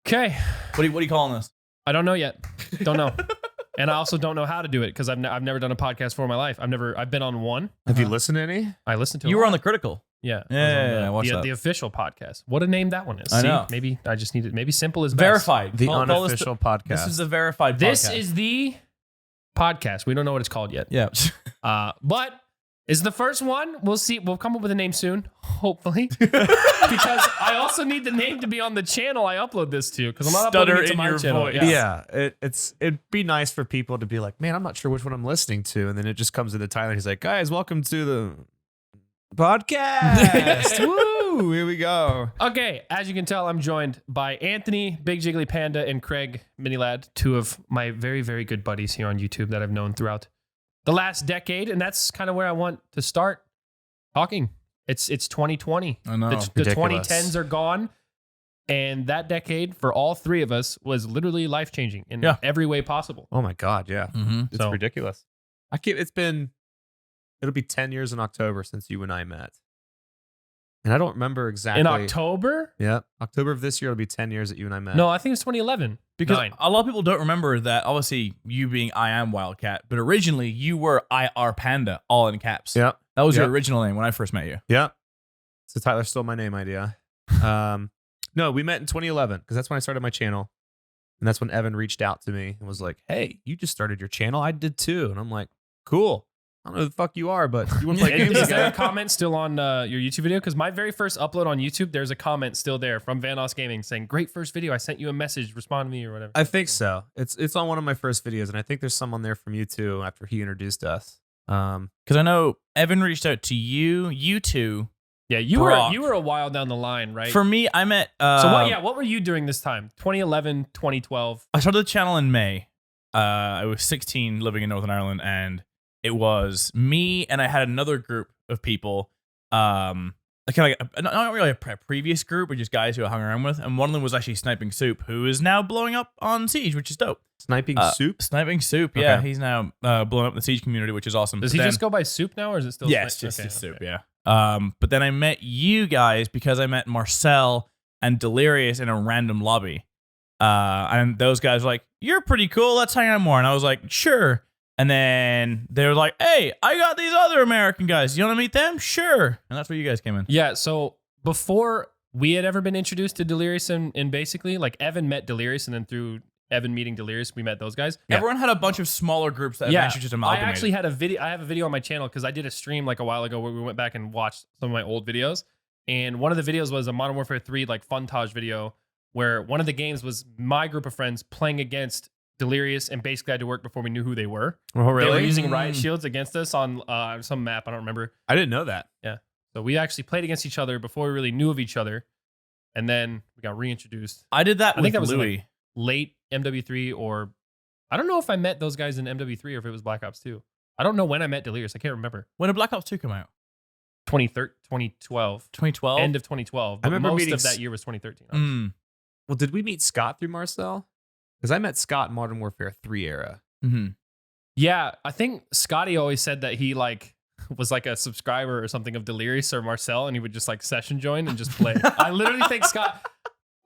Okay. What are you calling this? I don't know yet. Don't know. And I also don't know how to do it because I've never done a podcast for my life. I've been on one. Have you listened to any? I listened to. You were on the Critical. Yeah. I watched that. The official podcast. What a name that one is. I know. Maybe I just need it. Maybe simple is best. Verified. The unofficial podcast. This is the verified podcast. This is the podcast. We don't know what it's called yet. Yeah. But it's the first one. We'll see. We'll come up with a name soon, hopefully. Because I also need the name to be on the channel I upload this to. Because I'm not uploading it to my channel. voice. Yeah, it'd be nice for people to be like, man, I'm not sure which one I'm listening to, and then it just comes into Tyler. He's like, guys, welcome to the podcast. Woo! Here we go. Okay, as you can tell, I'm joined by Anthony, BigJigglyPanda, and Craig, MiniLadd, two of my very, very good buddies here on YouTube that I've known throughout the last decade, and that's kind of where I want to start talking. It's 2020. I know. The 2010s are gone, and that decade for all three of us was literally life-changing in every way possible. Oh my God, yeah. Mm-hmm. It's ridiculous. It'll be 10 years in October since you and I met. And I don't remember exactly. In October? Yeah. October of this year, it'll be 10 years that you and I met. No, I think it's 2011. Because a lot of people don't remember that, obviously, you being I Am Wildcat, but originally you were IR Panda, all in caps. Yeah. That was your original name when I first met you. Yeah. So Tyler stole my name idea. No, we met in 2011 because that's when I started my channel. And that's when Evan reached out to me and was like, hey, you just started your channel. I did too. And I'm like, cool. I don't know who the fuck you are, but you want to play games Is there a together? comment still on your YouTube video? Because my very first upload on YouTube, there's a comment still there from Vanoss Gaming saying, great first video. I sent you a message. Respond to me or whatever. I think so. It's on one of my first videos, and I think there's some on there from you too after he introduced us. Because I know Evan reached out to you two. Yeah, you were a while down the line, right? For me, I met... what were you doing this time? 2011, 2012? I started the channel in May. I was 16, living in Northern Ireland, and it was me, and I had another group of people, not really a previous group, but just guys who I hung around with, and one of them was actually Sniping Soup, who is now blowing up on Siege, which is dope. Sniping Soup? Sniping Soup, yeah. He's now blowing up in the Siege community, which is awesome. Does he just go by Soup now, or is it still... Yes, just Soup, yeah. But then I met you guys because I met Marcel and Delirious in a random lobby. And those guys were like, you're pretty cool, let's hang out more. And I was like, sure. And then they were like, hey, I got these other American guys. You want to meet them? Sure. And that's where you guys came in. Yeah, so before we had ever been introduced to Delirious and basically, like, Evan met Delirious, and then through Evan meeting Delirious, we met those guys. Yeah. Everyone had a bunch of smaller groups that eventually just amalgamated. I actually had a video. I have a video on my channel because I did a stream like a while ago where we went back and watched some of my old videos. And one of the videos was a Modern Warfare 3 like funtage video where one of the games was my group of friends playing against Delirious, and basically I had to work before we knew who they were. Oh, really? They were using riot shields against us on some map. I don't remember. I didn't know that. Yeah. So we actually played against each other before we really knew of each other. And then we got reintroduced. I did that I with think that was Louis. Like late MW3, or I don't know if I met those guys in MW3 or if it was Black Ops 2. I don't know when I met Delirious. I can't remember. When did Black Ops 2 come out? 2012. 2012? End of 2012. But I remember most of that year was 2013. Well, did we meet Scott through Marcel? Because I met Scott in Modern Warfare 3 era. Mm-hmm. Yeah, I think Scotty always said that he like was like a subscriber or something of Delirious or Marcel, and he would just like session join and just play. I literally think Scott.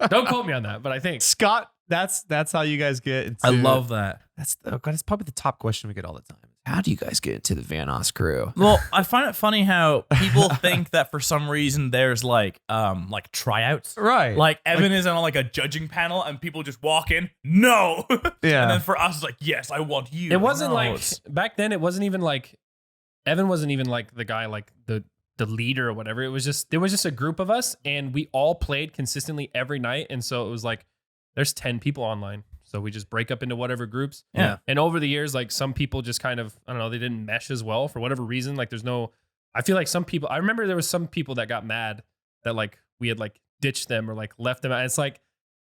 Don't quote me on that, but I think Scott. That's how you guys get into... I love that. That's probably the top question we get all the time. How do you guys get into the Vanoss crew? Well, I find it funny how people think that for some reason there's like tryouts. Right. Like Evan is on like a judging panel and people just walk in. No. Yeah. And then for us it's like, yes, I want you. it wasn't No, like it's- back then. It wasn't even like Evan wasn't even like the guy like the leader or whatever. It was just there was just a group of us, and we all played consistently every night, and so it was like there's 10 people online. So we just break up into whatever groups. Yeah. And over the years, like some people just kind of, I don't know, they didn't mesh as well for whatever reason. Like there's no, I feel like some people, I remember there was some people that got mad that like we had like ditched them or like left them. And it's like,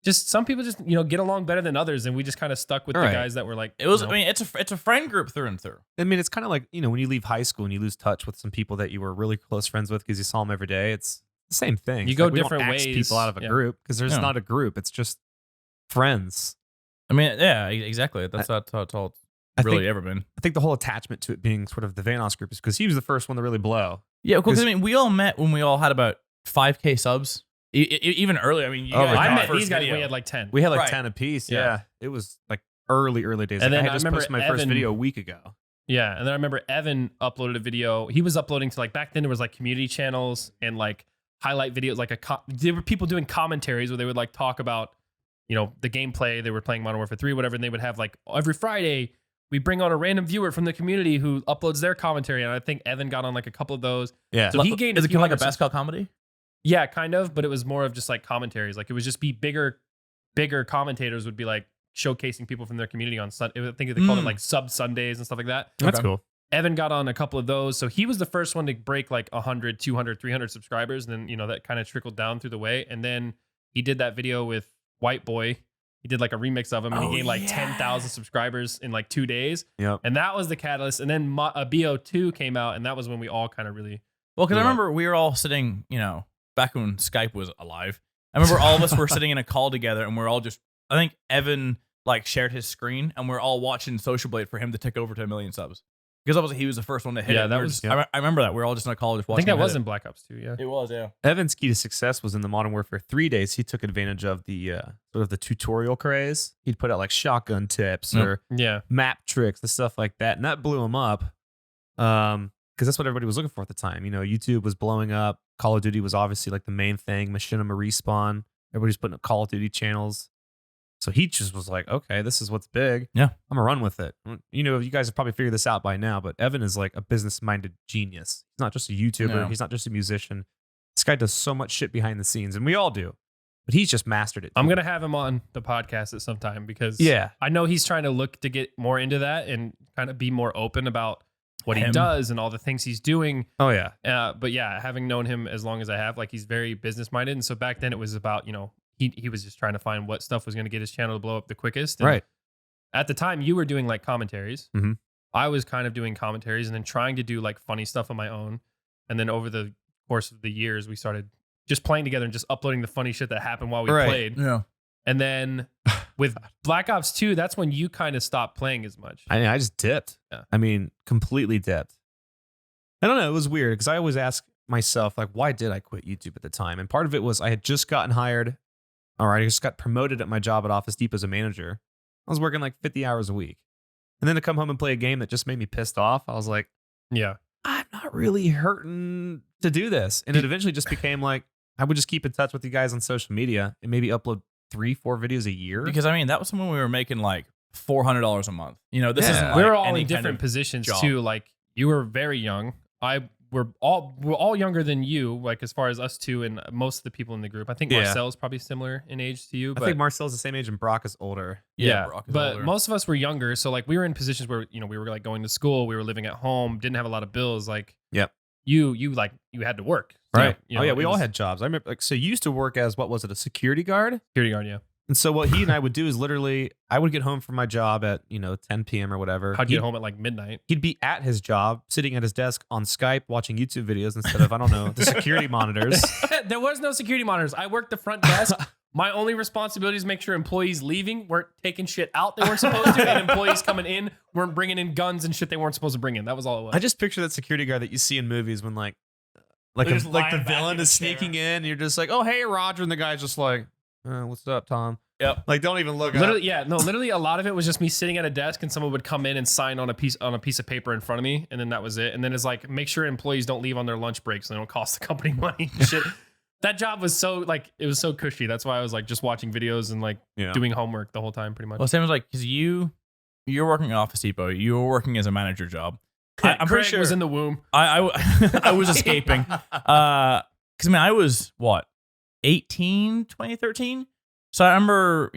just some people just, get along better than others. And we just kind of stuck with the guys that were like, it was, I mean, it's a friend group through and through. I mean, it's kind of like, when you leave high school and you lose touch with some people that you were really close friends with because you saw them every day. It's the same thing. You It's go like we don't different axe ways. people out of a group because there's not a group. It's just friends. I mean, yeah, exactly. That's how it's all really ever been. I think the whole attachment to it being sort of the Vanoss group is because he was the first one to really blow. Yeah, because I mean, we all met when we all had about 5K subs Even earlier. I mean, you Oh my guys God. I got met first these guys video. when we had like 10. We had like Right. 10 apiece. Yeah. Yeah. It was like early days. And Like, then I had I just remember posted my first Evan- video a week ago. Yeah, and then I remember Evan uploaded a video. He was uploading to like back then there was like community channels and like highlight videos. Like there were people doing commentaries where they would like talk about, you know, the gameplay. They were playing Modern Warfare 3, whatever, and they would have like every Friday we bring on a random viewer from the community who uploads their commentary. And I think Evan got on like a couple of those. Yeah. So he gained. Is it few kind of like a hundred best call comedy? Yeah, kind of, but it was more of just like commentaries. Like it would just be bigger commentators would be like showcasing people from their community on Sunday. I think they called it like sub Sundays and stuff like that. That's Okay. cool. Evan got on a couple of those. So he was the first one to break like 100, 200, 300 subscribers. And then, you know, that kind of trickled down through the way. And then he did that video with White Boy. He did like a remix of him and he gained like 10,000 subscribers in like 2 days. Yep. And that was the catalyst. And then BO2 came out and that was when we all kind of really. Well, because I blew up. remember we were all sitting, you know, back when Skype was alive. I remember all of us were sitting in a call together and we're all just, I think Evan like shared his screen and we're all watching Social Blade for him to tick over to 1 million subs. Because obviously he was the first one to hit Yeah, it. that We were was- just- I remember that. We were all just in a call just I watching think that him was hit in Black Ops 2, yeah. it. It was, yeah. Evan's key to success was in the Modern Warfare 3 days. He took advantage of the sort of the tutorial craze. He'd put out like shotgun tips Yep. or Yeah. map tricks, the stuff like that, and that blew him up. Because that's what everybody was looking for at the time. You know, YouTube was blowing up. Call of Duty was obviously like the main thing. Machinima Respawn. Everybody's putting up Call of Duty channels. So he just was like, okay, this is what's big. Yeah. I'm gonna run with it. You know, you guys have probably figured this out by now, but Evan is like a business-minded genius. He's not just a YouTuber. No. He's not just a musician. This guy does so much shit behind the scenes, and we all do. But he's just mastered it. I'm going to have him on the podcast at some time because Yeah. I know he's trying to look to get more into that and kind of be more open about what he Him. does and all the things he's doing. Oh yeah. But yeah, having known him as long as I have, like he's very business minded. And so back then it was about, you know, he was just trying to find what stuff was going to get his channel to blow up the quickest. And Right. at the time you were doing like commentaries. Mhm. I was kind of doing commentaries and then trying to do like funny stuff on my own. And then over the course of the years, we started just playing together and just uploading the funny shit that happened while we Right. played. Yeah. And then with Black Ops 2, that's when you kind of stopped playing as much. I just dipped. Yeah. I mean, completely dipped. I don't know. It was weird because I always ask myself, like, why did I quit YouTube at the time? And part of it was I had just gotten hired. All right, I just got promoted at my job at Office Depot as a manager. I was working like 50 hours a week. And then to come home and play a game that just made me pissed off, I was like, Yeah. I'm not really hurting to do this. And it eventually just became like, I would just keep in touch with you guys on social media and maybe upload 3-4 videos a year. Because I mean, that was when we were making like $400 a month. You know, this Yeah. isn't like We were all any in kind different of positions job. too. Like you were very young. We're all younger than you, like as far as us two and most of the people in the group. I think Yeah. Marcel's probably similar in age to you. I But think Marcel's the same age and Brock is older. yeah, Brock is but older. most of us were younger. So like we were in positions where, you know, we were like going to school, we were living at home, didn't have a lot of bills. Like Yep. you had to work. So, Right. you know, oh yeah, it we all was had jobs. I remember like so you used to work as what was it, a security guard? security guard. Yeah. And so what he and I would do is literally I would get home from my job at, 10 p.m. or whatever. I'd get home at like midnight. He'd be at his job, sitting at his desk on Skype, watching YouTube videos instead of, I don't know, the security monitors. There was no security monitors. I worked the front desk. My only responsibility is make sure employees leaving weren't taking shit out they weren't supposed to, and employees coming in weren't bringing in guns and shit they weren't supposed to bring in. That was all it was. I just picture that security guard that you see in movies when like They're just the lying back villain in is the chair. sneaking in and you're just like, oh, hey, Roger. And the guy's just like, what's up, Tom? Yep. Like, don't even look Literally, up. literally a lot of it was just me sitting at a desk and someone would come in and sign on a piece of paper in front of me, and then that was it. And then it's like, make sure employees don't leave on their lunch breaks so they don't cost the company money and shit. That job was so like it was so cushy. That's why I was like just watching videos and like Yeah. doing homework the whole time pretty much. Well, same as like, because you're working at Office Depot, you were working as a manager job. I'm Craig pretty sure was in the womb. I was escaping. Because I mean, I was what, 18, 2013? So I remember,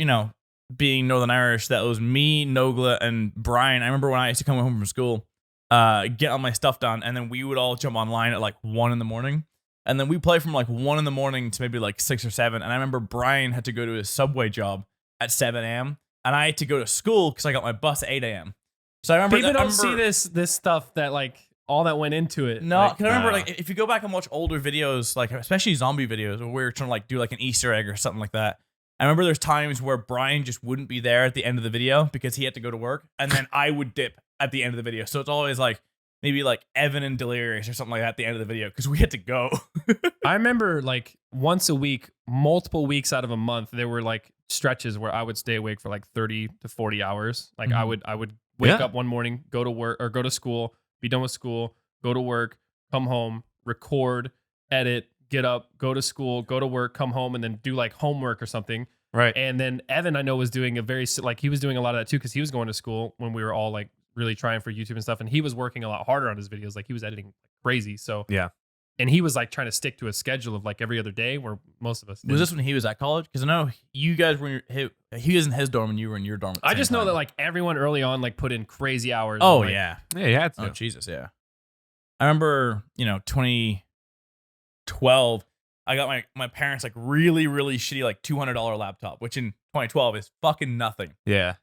being Northern Irish, that was me, Nogla, and Brian. I remember when I used to come home from school, get all my stuff done, and then we would all jump online at like 1 a.m. And then we play from like 1 a.m. to maybe like 6 or 7. And I remember Brian had to go to his Subway job at 7 a.m. And I had to go to school because I got my bus at 8 a.m. So I remember People I don't remember- see this stuff that like all that went into it. No, Like, because I remember like if you go back and watch older videos, like especially zombie videos, where we were trying to like do like an Easter egg or something like that. I remember there's times where Brian just wouldn't be there at the end of the video because he had to go to work, and then I would dip at the end of the video. So it's always like maybe like Evan and Delirious or something like that at the end of the video because we had to go. I remember like once a week, multiple weeks out of a month, there were like stretches where I would stay awake for like 30 to 40 hours. Like I would wake up one morning, go to work or go to school, be done with school, go to work, come home, record, edit, get up, go to school, go to work, come home, and then do like homework or something. Right. And then Evan, I know, was doing he was doing a lot of that too because he was going to school when we were all like really trying for YouTube and stuff. And he was working a lot harder on his videos. Like he was editing like crazy. So Yeah. And he was like trying to stick to a schedule of like every other day where most of us didn't. Was this when he was at college? Because I know you guys were he was in his dorm and you were in your dorm. At the I same just know time. that like everyone early on like put in crazy hours. Oh and, like, yeah. Yeah, you had to. Oh Jesus, yeah. I remember, 2012. I got my parents like really shitty like $200 laptop, which in 2012 is fucking nothing. Yeah.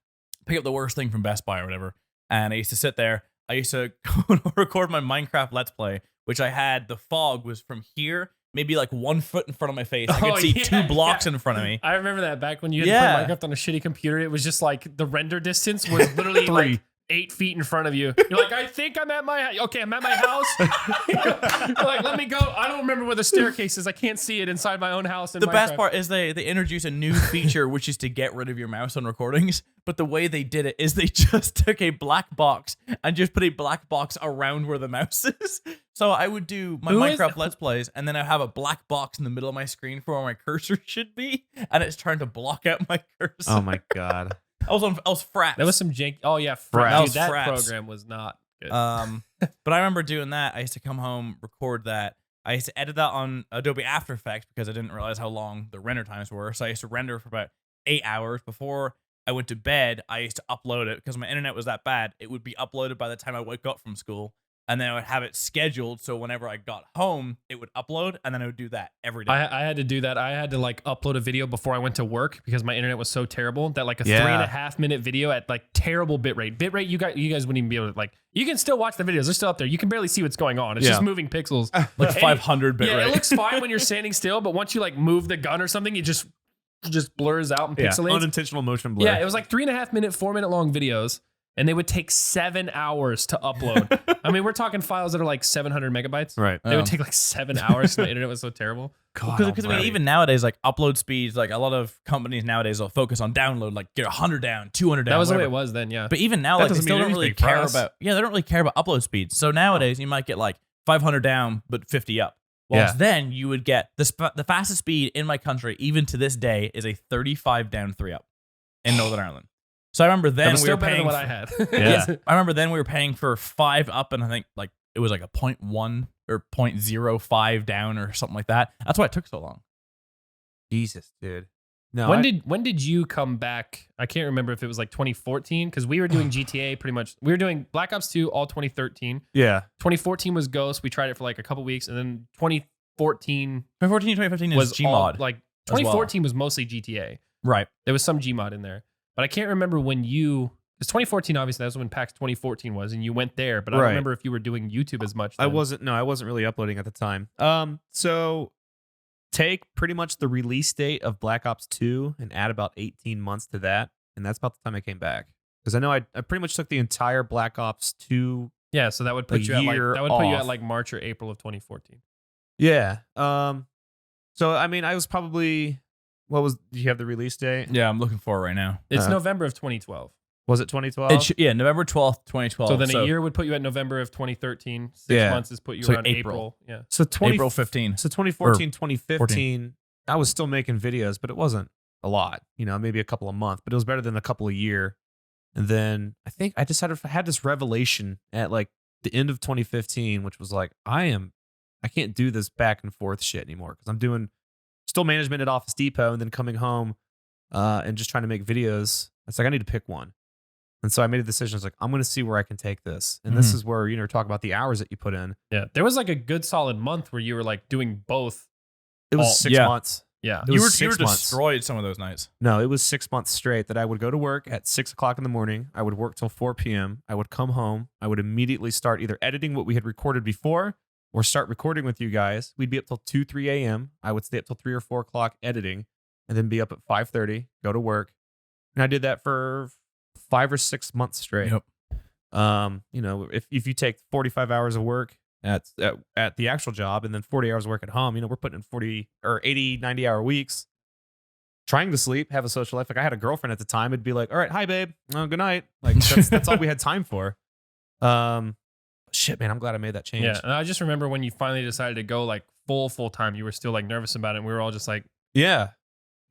Pick up the worst thing from Best Buy or whatever, and I used to sit there. I used to go record my Minecraft Let's Play, which I had the fog was from here, maybe like 1 foot in front of my face. I could see 2 blocks in front of me. I remember that back when you had to play Minecraft on a shitty computer. It was just like the render distance was literally like 8 feet in front of you. You're like, I think I'm at my house. Okay, I'm at my house. You're like, let me go. I don't remember where the staircase is. I can't see it inside my own house. In The Minecraft. best part is they introduce a new feature, which is to get rid of your mouse on recordings. But the way they did it is they just took a black box and just put a black box around where the mouse is. So I would do my Minecraft Let's Plays, and then I have a black box in the middle of my screen for where my cursor should be, and it's trying to block out my cursor. Oh my God. I was Fraps. That was some jank. Oh yeah, Fraps. Dude, that Fraps. program was not good. But I remember doing that. I used to come home, record that. I used to edit that on Adobe After Effects because I didn't realize how long the render times were. So I used to render for about 8 hours before I went to bed. I used to upload it because my internet was that bad. It would be uploaded by the time I woke up from school. And then I would have it scheduled, so whenever I got home, it would upload, and then I would do that every day. I had to do that. I had to like upload a video before I went to work because my internet was so terrible that like a 3.5 minute video at like terrible bitrate. Bitrate, you guys wouldn't even be able to like. You can still watch the videos; they're still up there. You can barely see what's going on. It's just moving pixels, like 500 bitrate. Yeah, it looks fine when you're standing still, but once you like move the gun or something, it just blurs out and pixelates. Unintentional motion blur. Yeah, it was like 3.5 minute, 4 minute long videos. And they would take 7 hours to upload. I mean, we're talking files that are like 700 megabytes. Right. They would take like 7 hours. My internet was so terrible. Because I mean, even nowadays, like upload speeds, like a lot of companies nowadays will focus on download, like get 100 down, 200 down. That was whatever. the way it was then, yeah. But even now, That like they doesn't still mean don't really anything for care us. about. Yeah, they don't really care about upload speeds. So nowadays, you might get like 500 down, but 50 up. Whilst then you would get the fastest speed in my country, even to this day, is a 35 down, 3 up in Northern Ireland. So I remember then that was we still were better paying than what I had. Yeah. I remember then we were paying for 5 up, and I think like it was like a 0.1 or 0.05 down or something like that. That's why it took so long. Jesus, dude. No. When did you come back? I can't remember if it was like 2014 because we were doing GTA pretty much. We were doing Black Ops 2 all 2013. Yeah. 2014 was Ghost. We tried it for like a couple weeks, and then 2014 2015 was is Gmod. like 2014 was mostly GTA. Right. There was some Gmod in there, but I can't remember when you. Because 2014, obviously, that was when PAX 2014 was, and you went there. But I don't remember if you were doing YouTube as much. Then. I wasn't really uploading at the time. So take pretty much the release date of Black Ops 2 and add about 18 months to that, and that's about the time I came back. Because I know I pretty much took the entire Black Ops 2. Yeah, so that would put you at like March or April of 2014. Yeah. So I mean, I was probably did you have the release date? Yeah, I'm looking for it right now. It's November of 2012. Was it 2012? Yeah, November 12th, 2012. So then a year would put you at November of 2013. 6 months is put you around April. Yeah. So April 15. So 2014, 2015, I was still making videos, but it wasn't a lot. Maybe a couple a month, but it was better than a couple a year. And then I think I just had this revelation at like the end of 2015, which was like, I can't do this back and forth shit anymore because I'm doing still management at Office Depot and then coming home and just trying to make videos. It's like, I need to pick one. And so I made a decision. I was like, I'm going to see where I can take this. And this is where, talk about the hours that you put in. Yeah. There was like a good solid month where you were like doing both. It was 6 months. Yeah. You were destroyed some of those nights. No, it was 6 months straight that I would go to work at 6 o'clock in the morning. I would work till 4 p.m. I would come home. I would immediately start either editing what we had recorded before or start recording with you guys. We'd be up till 2, 3 a.m. I would stay up till 3 or 4 o'clock editing and then be up at 5:30, go to work. And I did that for 5 or 6 months straight. Yep. You know, if you take 45 hours of work at the actual job and then 40 hours of work at home, you know, we're putting in 40 or 80, 90-hour weeks. Trying to sleep, have a social life. Like I had a girlfriend at the time. It'd be like, all right, hi babe, good night. Like that's all we had time for. Shit, man, I'm glad I made that change. Yeah, and I just remember when you finally decided to go like full time, you were still like nervous about it. And we were all just like, yeah,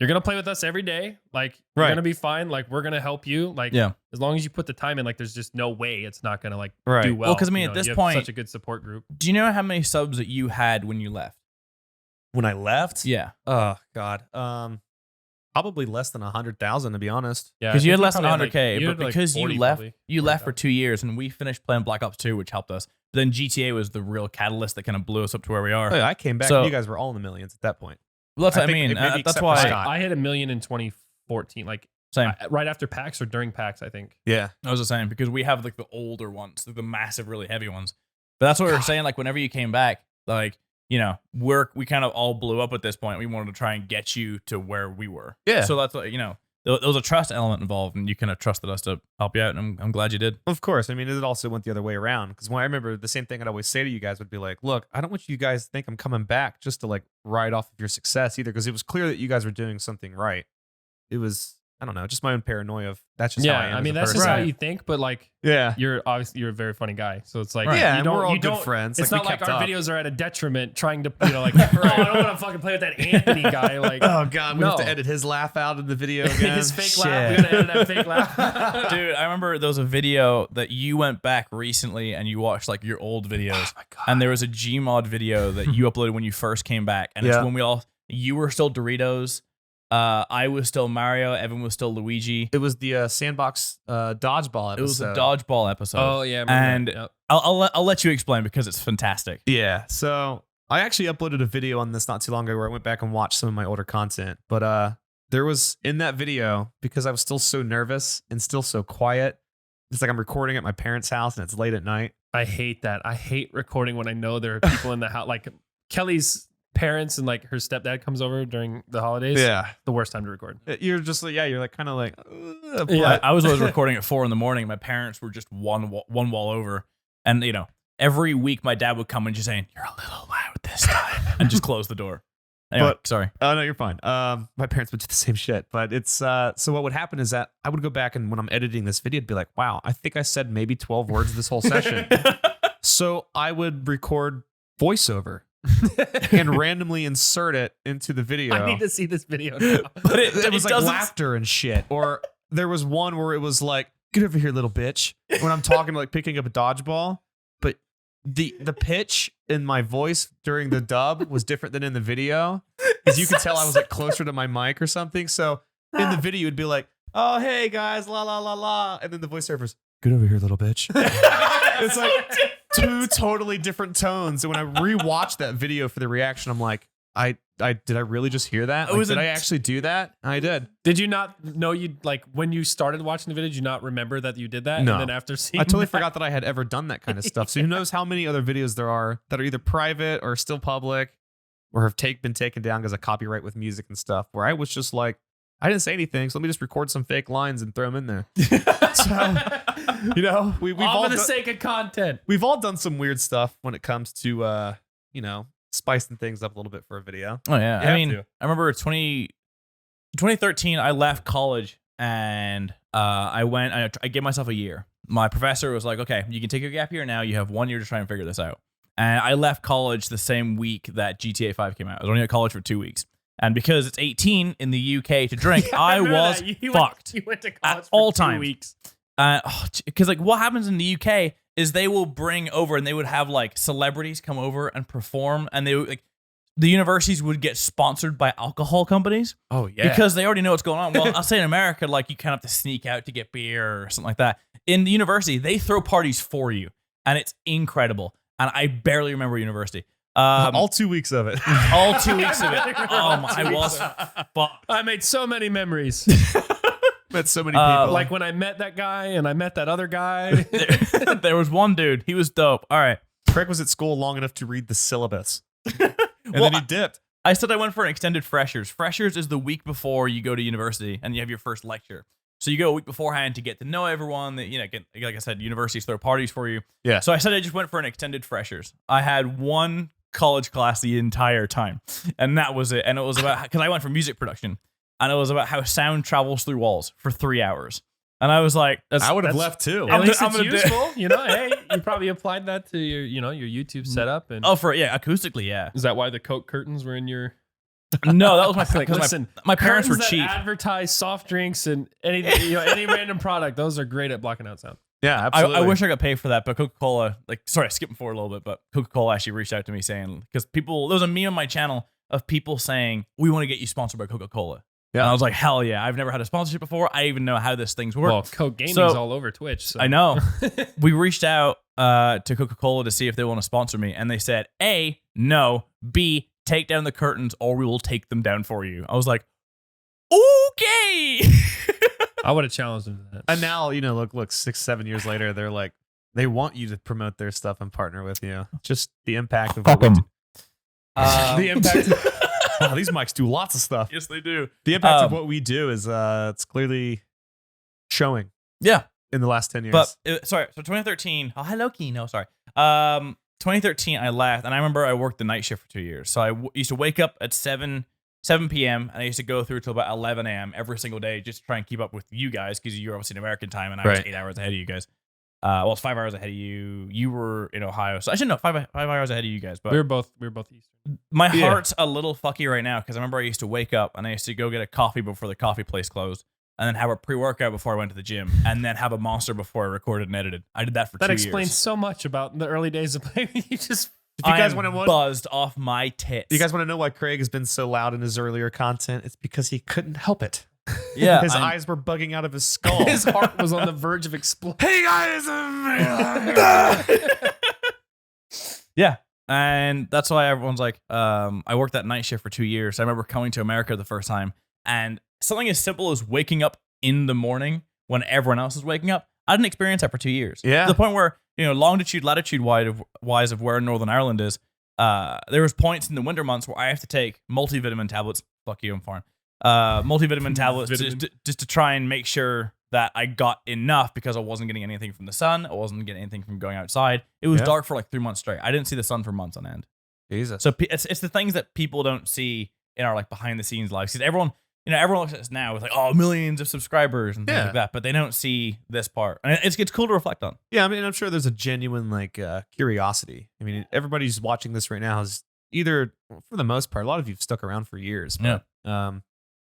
you're gonna play with us every day. Like you're gonna be fine. Like we're gonna help you. Like as long as you put the time in, like there's just no way it's not gonna like do well. Well, because I mean, at this point, such a good support group. Do you know how many subs that you had when you left? When I left, Yeah. oh god, probably less than 100,000 to be honest. Yeah, Because you had less than probably 100K, but like because 40 you left, probably. you left for 2 years, and we finished playing Black Ops 2, which helped us. But then GTA was the real catalyst that kind of blew us up to where we are. Oh, yeah, I came back So- and you guys were all in the millions at that point. Well, that's I what I think mean. maybe That's except for why Scott. I hit 1 million in 2014. Like same. right after PAX or during PAX, I think. Yeah. I was the same because we have like the older ones, like the massive, really heavy ones. But that's what we were saying. Like whenever you came back, like you know, we kind of all blew up at this point. We wanted to try and get you to where we were. Yeah. So that's what, you know, there was a trust element involved, and you kind of trusted us to help you out, and I'm glad you did. Of course. I mean, it also went the other way around because when I remember the same thing I'd always say to you guys would be like, look, I don't want you guys to think I'm coming back just to like ride off of your success either, because it was clear that you guys were doing something right. It was, I don't know, just my own paranoia of that's just how I am. I mean as a that's person. just how you think, but like Yeah. you're obviously a very funny guy, so it's like Yeah, you and don't, we're all you good don't- friends. It's Like, not we like kept our up. videos are at a detriment, trying to like oh I don't want to fucking play with that Anthony guy. Like Oh god, we have to No. edit his laugh out of the video again. his fake Shit. laugh. We gotta edit that fake laugh. Dude, I remember there was a video that you went back recently and you watched like your old videos. Oh my god. And there was a Gmod video that you uploaded when you first came back. And it's Yeah. when you were still Doritos. I was still Mario. Evan was still Luigi. It was the sandbox dodgeball episode. It was a dodgeball episode. Oh yeah, I remember And that. Yep. I'll let you explain because it's fantastic. Yeah. So I actually uploaded a video on this not too long ago where I went back and watched some of my older content. But there was in that video, because I was still so nervous and still so quiet. It's like I'm recording at my parents' house and it's late at night. I hate that. I hate recording when I know there are people in the house. Like Kelly's parents and like her stepdad comes over during the holidays. Yeah. The worst time to record. You're just like, you're like kind of like, but Yeah. I was always recording at 4 a.m. My parents were just one wall over. And, you know, every week my dad would come and just saying, "You're a little loud this time," and just close the door. Anyway, sorry. Oh no, you're fine. My parents would do the same shit, but it's so what would happen is that I would go back and when I'm editing this video, I'd be like, wow, I think I said maybe 12 words this whole session. So I would record voiceover and randomly insert it into the video. I need to see this video now. But It was like doesn't- laughter and shit. Or there was one where it was like, "Get over here, little bitch," when I'm talking like picking up a dodgeball. But the pitch in my voice during the dub was different than in the video, because you could tell I was like closer to my mic or something. So in the video, it'd be like, "Oh hey guys, la la la la," and then the voiceover's, "Get over here, little bitch." It's like two totally different tones. And when I rewatched that video for the reaction, I'm like, did I really just hear that? Like, did I actually do that? I did. Did you not know you like when you started watching the video? Did you not remember that you did that? No. And then after seeing, I totally that- forgot that I had ever done that kind of stuff. So who knows how many other videos there are that are either private or still public or have been taken down because of copyright with music and stuff, where I was just like, I didn't say anything, so let me just record some fake lines and throw them in there. So, you know, we've all all for the done, sake of content. we've all done some weird stuff when it comes to you know, spicing things up a little bit for a video. Oh yeah. You I have mean, to. I remember 2013 I left college and I gave myself a year. My professor was like, "Okay, you can take your gap year now. You have 1 year to try and figure this out." And I left college the same week that GTA 5 came out. I was only at college for 2 weeks. And because it's 18 in the UK to drink, I remember was that. You fucked. You went to college At all for 2 times. weeks. Because like what happens in the UK is they will bring over and they would have like celebrities come over and perform, and they would, like the universities would get sponsored by alcohol companies. Oh yeah. Because they already know what's going on. Well, I'll say in America, like you kind of have to sneak out to get beer or something like that. In the university, they throw parties for you, and it's incredible. And I barely remember university. all 2 weeks of it. All 2 weeks of it. Oh my, I was fucked. I made so many memories. Met so many people. Like when I met that guy and I met that other guy. There was one dude. He was dope. All right. Craig was at school long enough to read the syllabus. And then he dipped. I said I went for an extended freshers. Freshers is the week before you go to university and you have your first lecture. So you go a week beforehand to get to know everyone. That like I said, universities throw parties for you. Yeah. So I said I just went for an extended freshers. I had one college class the entire time, and that was it. And it was about because I went for music production, and it was about how sound travels through walls for 3 hours. And I was like, I would have left too. At least it's useful, Hey, you probably applied that to your, your YouTube setup. And acoustically, yeah. Is that why the Coke curtains were in your? No, that was my like. Listen, my parents were that cheap. Advertise soft drinks and any any random product. Those are great at blocking out sound. Yeah, absolutely. I wish I got paid for that, but Coca-Cola, skipping forward a little bit, but Coca-Cola actually reached out to me saying because there was a meme on my channel of people saying we want to get you sponsored by Coca-Cola. Yeah. And I was like, hell yeah. I've never had a sponsorship before. I even know how this thing's work. Well, Coke Gaming's all over Twitch. So. I know. We reached out to Coca-Cola to see if they want to sponsor me. And they said, A, no. B, take down the curtains or we will take them down for you. I was like, okay. I would have challenged them to that. And now, look, 6-7 years later, they're like, they want you to promote their stuff and partner with you. Just the impact of what we do. The impact. Wow, these mics do lots of stuff. Yes, they do. The impact of what we do is it's clearly showing. Yeah. In the last 10 years. But, so 2013. Oh, hello, Kino. Sorry. 2013, I left, and I remember I worked the night shift for 2 years. So I used to wake up at 7 p.m., and I used to go through till about 11 a.m. every single day just to try and keep up with you guys because you're obviously in American time, and I was 8 hours ahead of you guys. Well, it's 5 hours ahead of you. You were in Ohio, so I should know 5 hours ahead of you guys. But we were both Eastern. My heart's a little fucky right now because I remember I used to wake up and I used to go get a coffee before the coffee place closed, and then have a pre-workout before I went to the gym, and then have a monster before I recorded and edited. I did that for 2 years. That explains so much about the early days of playing. If you guys want to buzzed off my tits. You guys want to know why Craig has been so loud in his earlier content? It's because he couldn't help it. Yeah, his eyes were bugging out of his skull. His heart was on the verge of exploding. Hey guys, yeah, and that's why everyone's like, I worked that night shift for 2 years. I remember coming to America the first time, and something as simple as waking up in the morning when everyone else is waking up, I didn't experience that for 2 years. Yeah, to the point where longitude, latitude wise of where Northern Ireland is, there was points in the winter months where I have to take multivitamin tablets. Fuck you, I'm foreign. Multivitamin tablets just to try and make sure that I got enough because I wasn't getting anything from the sun. I wasn't getting anything from going outside. It was dark for like 3 months straight. I didn't see the sun for months on end. Jesus. So it's the things that people don't see in our like behind the scenes lives. Because everyone looks at us now with like, millions of subscribers and things like that, but they don't see this part. And it's cool to reflect on. Yeah, I mean, I'm sure there's a genuine like curiosity. I mean, everybody's watching this right now is either, for the most part, a lot of you've stuck around for years. But,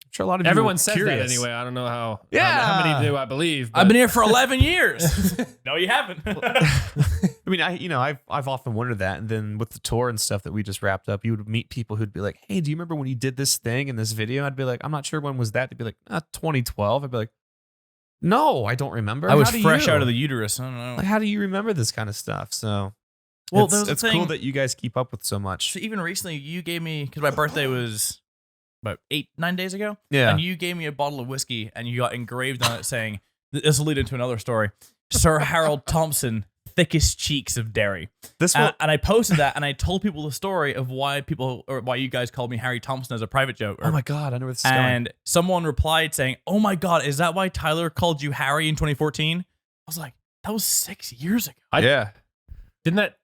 I'm sure a lot of everyone says that anyway. I don't know how many do I believe. I've been here for 11 years. No, you haven't. I mean, I've often wondered that. And then with the tour and stuff that we just wrapped up, you would meet people who'd be like, "Hey, do you remember when you did this thing in this video?" I'd be like, "I'm not sure when was that." They'd be like, 2012. I'd be like, "No, I don't remember." I was fresh out of the uterus. I don't know. Like, how do you remember this kind of stuff? So, well, it's cool that you guys keep up with so much. So even recently, you gave me, because my birthday was about 8-9 days ago. Yeah. And you gave me a bottle of whiskey and you got engraved on it saying, this will lead into another story, Sir Harold Thompson, thickest cheeks of Derry. And I posted that and I told people the story of why you guys called me Harry Thompson as a private joke. Oh my God, I know where this is going. And someone replied saying, "Oh my God, is that why Tyler called you Harry in 2014? I was like, that was 6 years ago. Didn't that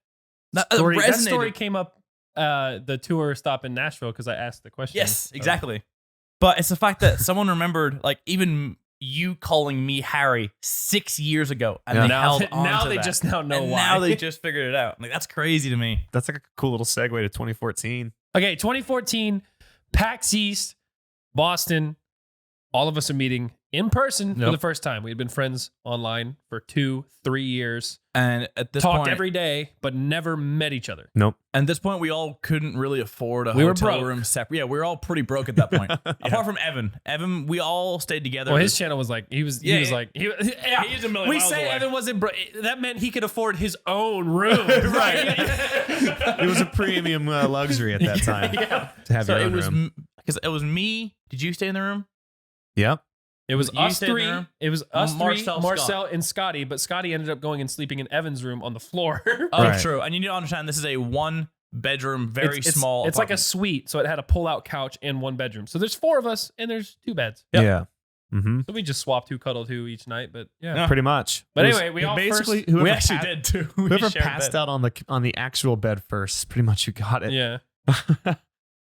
resonated. story came up the tour stop in Nashville because I asked the question. Yes, exactly. But it's the fact that someone remembered, like, even you calling me Harry 6 years ago, and they held on now to they that. just now know and why. Now they just figured it out. Like, that's crazy to me. That's like a cool little segue to 2014. Okay, 2014, PAX East, Boston. All of us are meeting in person for the first time. We had been friends online for 2-3 years. And at this talked point, every day, but never met each other. Nope. And at this point, we all couldn't really afford a hotel room separate. Yeah, we were all pretty broke at that point. Apart from Evan. Evan, we all stayed together. Well, his channel was like, he's a million miles We say away. Evan wasn't broke. That meant he could afford his own room. Right. It was a premium luxury at that time to have your own room. Because it was me. Did you stay in the room? Yep. It was us three. It was us Marcel, three, Marcel, and Scotty. But Scotty ended up going and sleeping in Evan's room on the floor. Oh, true. And you need to understand, this is a 1-bedroom, very small. It's like a suite, so it had a pull-out couch and 1 bedroom. So there's 4 of us, and there's 2 beds. Yep. Yeah. Mm-hmm. So we just swapped who cuddled who each night, but yeah. Pretty much. But It was anyway, we all basically first- whoever We actually did too. We Whoever shared passed bed. out on the actual bed first, pretty much who got it. Yeah.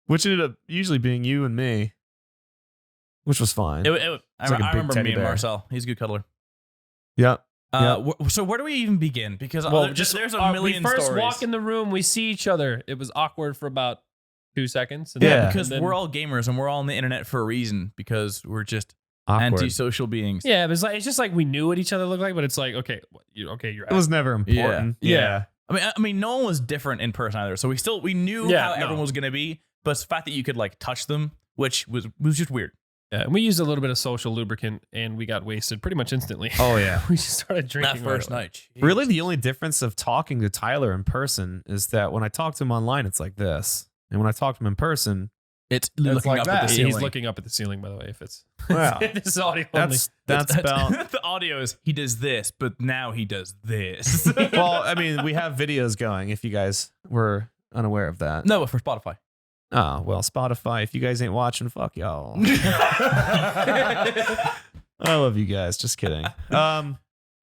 Which ended up usually being you and me, which was fine. I It's like a big remember teddy me and bear. Marcel. He's a good cuddler. Yep. So where do we even begin? Because there's a million we first stories. walk in the room, we see each other. It was awkward for about 2 seconds. And Yeah. then- because and then- we're all gamers and we're all on the internet for a reason because we're just Awkward. antisocial beings. Yeah, it's just like we knew what each other looked like, but it's like, okay, you're It was never important. Yeah. I mean, no one was different in person either. So we knew Yeah, how no. everyone was gonna be, but it's the fact that you could like touch them, which was just weird. Yeah, and we used a little bit of social lubricant, and we got wasted pretty much instantly. Oh yeah. We just started drinking That first right away. night. Really, the only difference of talking to Tyler in person is that when I talk to him online, it's like this, and when I talk to him in person, It's It's looking like up that. at the He's ceiling. looking up at the ceiling, by the way. If it's Wow. this is audio only. that's about. the audio is he does this, but now he does this. Well, I mean, we have videos going. If you guys were unaware of that. No, but for Spotify. Oh well, Spotify. If you guys ain't watching, fuck y'all. I love you guys. Just kidding.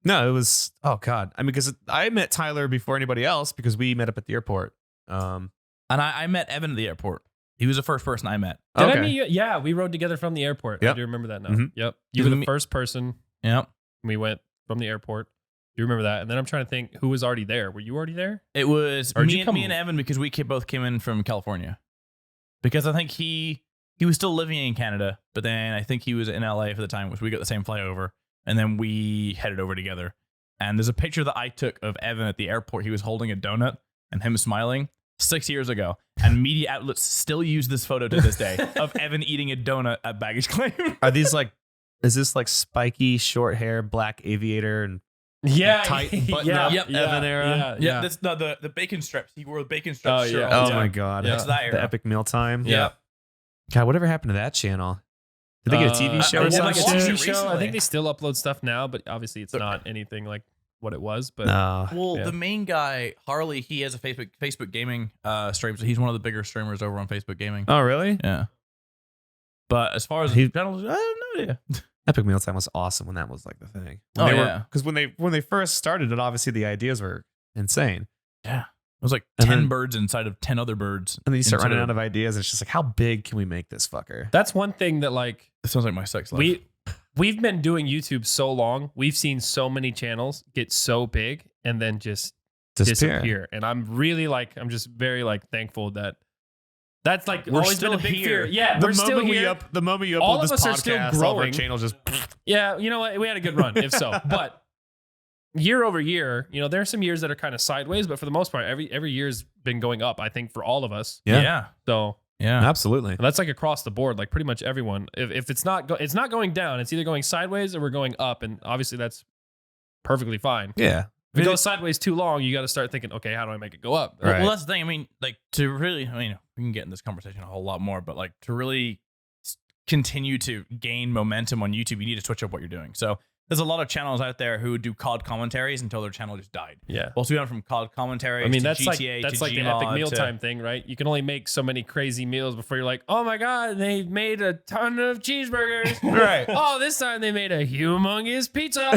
No, it was. Oh God. I mean, because I met Tyler before anybody else because we met up at the airport. And I met Evan at the airport. He was the first person I met. Did I Okay. meet you? Yeah, we rode together from the airport. I Yep. do remember that now. Mhm. Yep. You were the Me- first person. Yep. We went from the airport. Do you remember that? And then I'm trying to think who was already there. Were you already there? It was Or did you me come- and Evan because we both came in from California. Because I think he was still living in Canada, but then I think he was in LA for the time, which we got the same flyover, and then we headed over together. And there's a picture that I took of Evan at the airport. He was holding a donut and him smiling 6 years ago. And media outlets still use this photo to this day of Evan eating a donut at baggage claim. Are these like? Is this like spiky short hair, black aviator, and Yeah. tight button up Evan era? Yeah. That's the bacon strips. He wore the bacon strips Oh, shirt. yeah. all Oh the my time. God! Yeah. It's that era. The epic mealtime. Yeah. God, whatever happened to that channel? Did they get a TV show I or They did watched like a something? it TV recently. show. I think they still upload stuff now, but obviously it's not anything like what it was. But No. Well, Yeah. the main guy, Harley, he has a Facebook gaming stream, so he's one of the bigger streamers over on Facebook gaming. Oh, really? Yeah. But as far as He- his channels, I have no idea. Epic Mealtime was awesome when that was like the thing. Oh, yeah. Because when they first started it, obviously the ideas were insane, Yeah. It was like And 10 then- birds inside of 10 other birds. and then you start Inside running out of ideas. And it's just like, how big can we make this fucker? that's one thing that like That sounds like my sex life. we've been doing YouTube so long. We've seen so many channels get so big and then just disappear. And I'm really like, I'm just very like thankful that that's like We're always been a still big here. fear. Yeah, The we're still moment here. the moment you All upload of this us are still podcast, all of our growing. channels just. Yeah, you know what? We had a good run, if so. But year over year, you know, there are some years that are kind of sideways, but for the most part, every year's been going up, I think, for all of us. Yeah. Yeah. So Absolutely. and that's like across the board, like pretty much everyone. If it's not it's not going down, it's either going sideways or we're going up, and obviously that's perfectly fine. Yeah. If it goes sideways too long, you got to start thinking, okay, how do I make it go up? Right. Well, that's the thing. I mean, like to really, we can get in this conversation a whole lot more, but like to really continue to gain momentum on YouTube, you need to switch up what you're doing. So there's a lot of channels out there who do COD commentaries until their channel just died. Yeah. Well, so we went from COD commentaries I mean, to that's GTA like to the Gmod epic to- mealtime thing, right? You can only make so many crazy meals before you're like, oh my god, they made a ton of cheeseburgers. Right. Oh, this time they made a humongous pizza.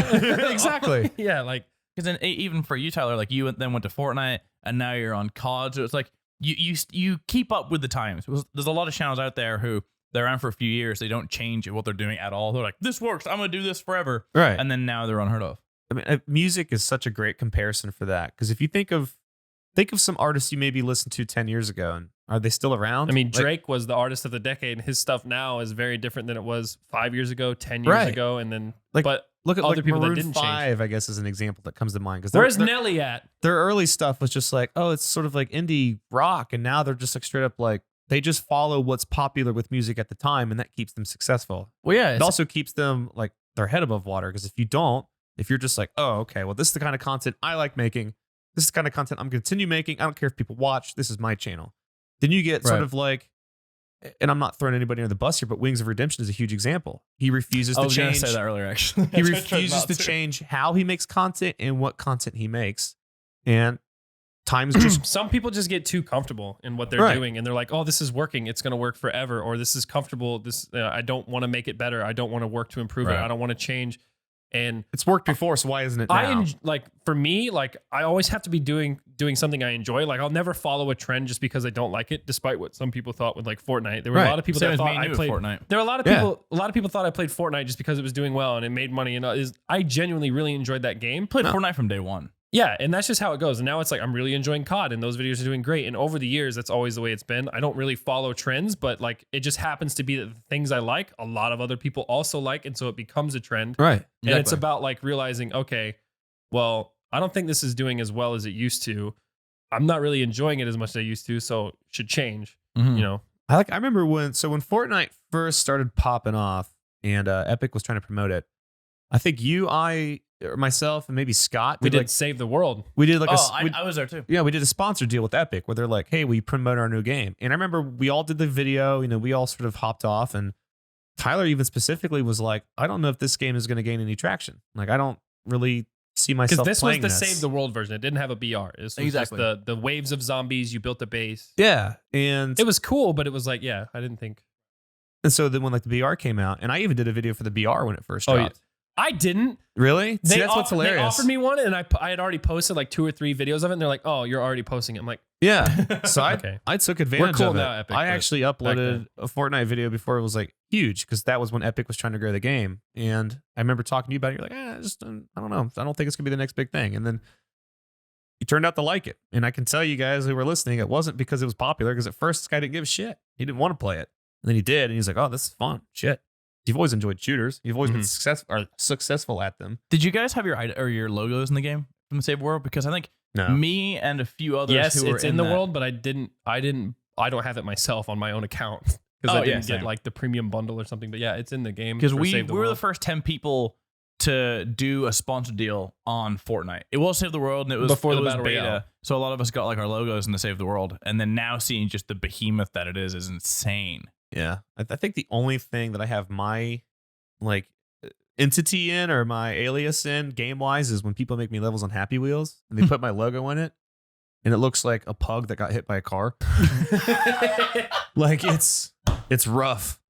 Exactly. Yeah, like Because then even for you, Tyler, like you then went to Fortnite and now you're on COD. So it's like you keep up with the times. There's a lot of channels out there who they're on for a few years. They don't change what they're doing at all. They're like, this works. I'm going to do this forever. Right. And then now they're unheard of. I mean, music is such a great comparison for that. Because if you think of some artists you maybe listened to 10 years ago, and are they still around? I mean, Like, Drake was the artist of the decade, and his stuff now is very different than it was 5 years ago, 10 years Right. ago, and then Like, but look at other like people that Maroon didn't change. 5, I guess, is an example that comes to mind. Because where's Nelly at? their early stuff was just like, oh, it's sort of like indie rock, and now they're just like straight up like they just follow what's popular with music at the time, and that keeps them successful. Well, yeah. It also keeps them like their head above water, because if you're just like, oh, okay, well, this is the kind of content I like making, this is the kind of content I'm going to continue making, I don't care if people watch, this is my channel, then you get sort Right. of like, and I'm not throwing anybody under the bus here, but Wings of Redemption is a huge example. He refuses I to was going to change. say that earlier, actually. He refuses to change how he makes content and what content he makes. And times just some people just get too comfortable in what they're Right. doing, and they're like, "Oh, this is working. It's going to work forever," or "This is comfortable. This I don't want to make it better. I don't want to work to improve it. Right. I don't want to change." And it's worked before, so why isn't it now? like for me, like I always have to be doing something I enjoy. Like I'll never follow a trend just because I don't like it, despite what some people thought with like Fortnite. There were Right. a lot of people Same that as me thought and I you with played Fortnite. There were a lot of Yeah. people. A lot of people thought I played Fortnite just because it was doing well and it made money. And I genuinely really enjoyed that game. Played Fortnite from day one. Yeah, and that's just how it goes. And now it's like I'm really enjoying COD, and those videos are doing great. And over the years, that's always the way it's been. I don't really follow trends, but like it just happens to be that the things I like, a lot of other people also like, and so it becomes a trend. Right. And it's about like realizing, okay, well, I don't think this is doing as well as it used to. I'm not really enjoying it as much as I used to, so it should change. Mhm. You know, I remember when Fortnite first started popping off and Epic was trying to promote it. I think you, or myself, and maybe Scott we did like Save the World. we did like I was there too. we did a sponsor deal with Epic where they're like, "Hey, we promote our new game." And I remember we all did the video, we all sort of hopped off, and Tyler even specifically was like, "I don't know if this game is going to gain any traction. Like, I don't really see Because myself this was playing the this." Save the World version. It didn't have a BR. This was Exactly. just the waves of zombies. You built a base. Yeah, and It was cool, but it was like, yeah, I didn't think. so then when like the BR came out, and I even did a video for the BR when it first Oh, dropped. I didn't. Really? See, that's what's They hilarious. offered me one, and I had already posted like 2 or 3 videos of it, and they're like, "Oh, you're already posting it." I'm like, Yeah. So Okay. I took advantage cool of it. now, Epic, I but actually uploaded a Fortnite video before it was like huge because that was when Epic was trying to grow the game. And I remember talking to you about it. You're like, I don't know. I don't think it's gonna be the next big thing. And then you turned out to like it. And I can tell you guys who were listening, it wasn't because it was popular. Because at first this guy didn't give a shit. He didn't want to play it. And then he did, and he's like, "Oh, this is fun. Shit." You've always enjoyed shooters. You've always been successful at them. Did you guys have your logos in the game from the Save World? Because I think No. me and a few others yes, who were it's in the that- world, but I don't have it myself on my own account because Oh, I yeah, didn't get same. like the premium bundle or something. But yeah, it's in the game because for we Save the were the World. first 10 people to do a sponsored deal on Fortnite. It was Save the World, and it was Before it the was Battle beta. Royale. So a lot of us got like our logos in the Save the World, and then now seeing just the behemoth that it is insane. Yeah. I think the only thing that I have my like entity in or my alias in game wise is when people make me levels on Happy Wheels and they put my logo in it and it looks like a pug that got hit by a car. Like it's rough.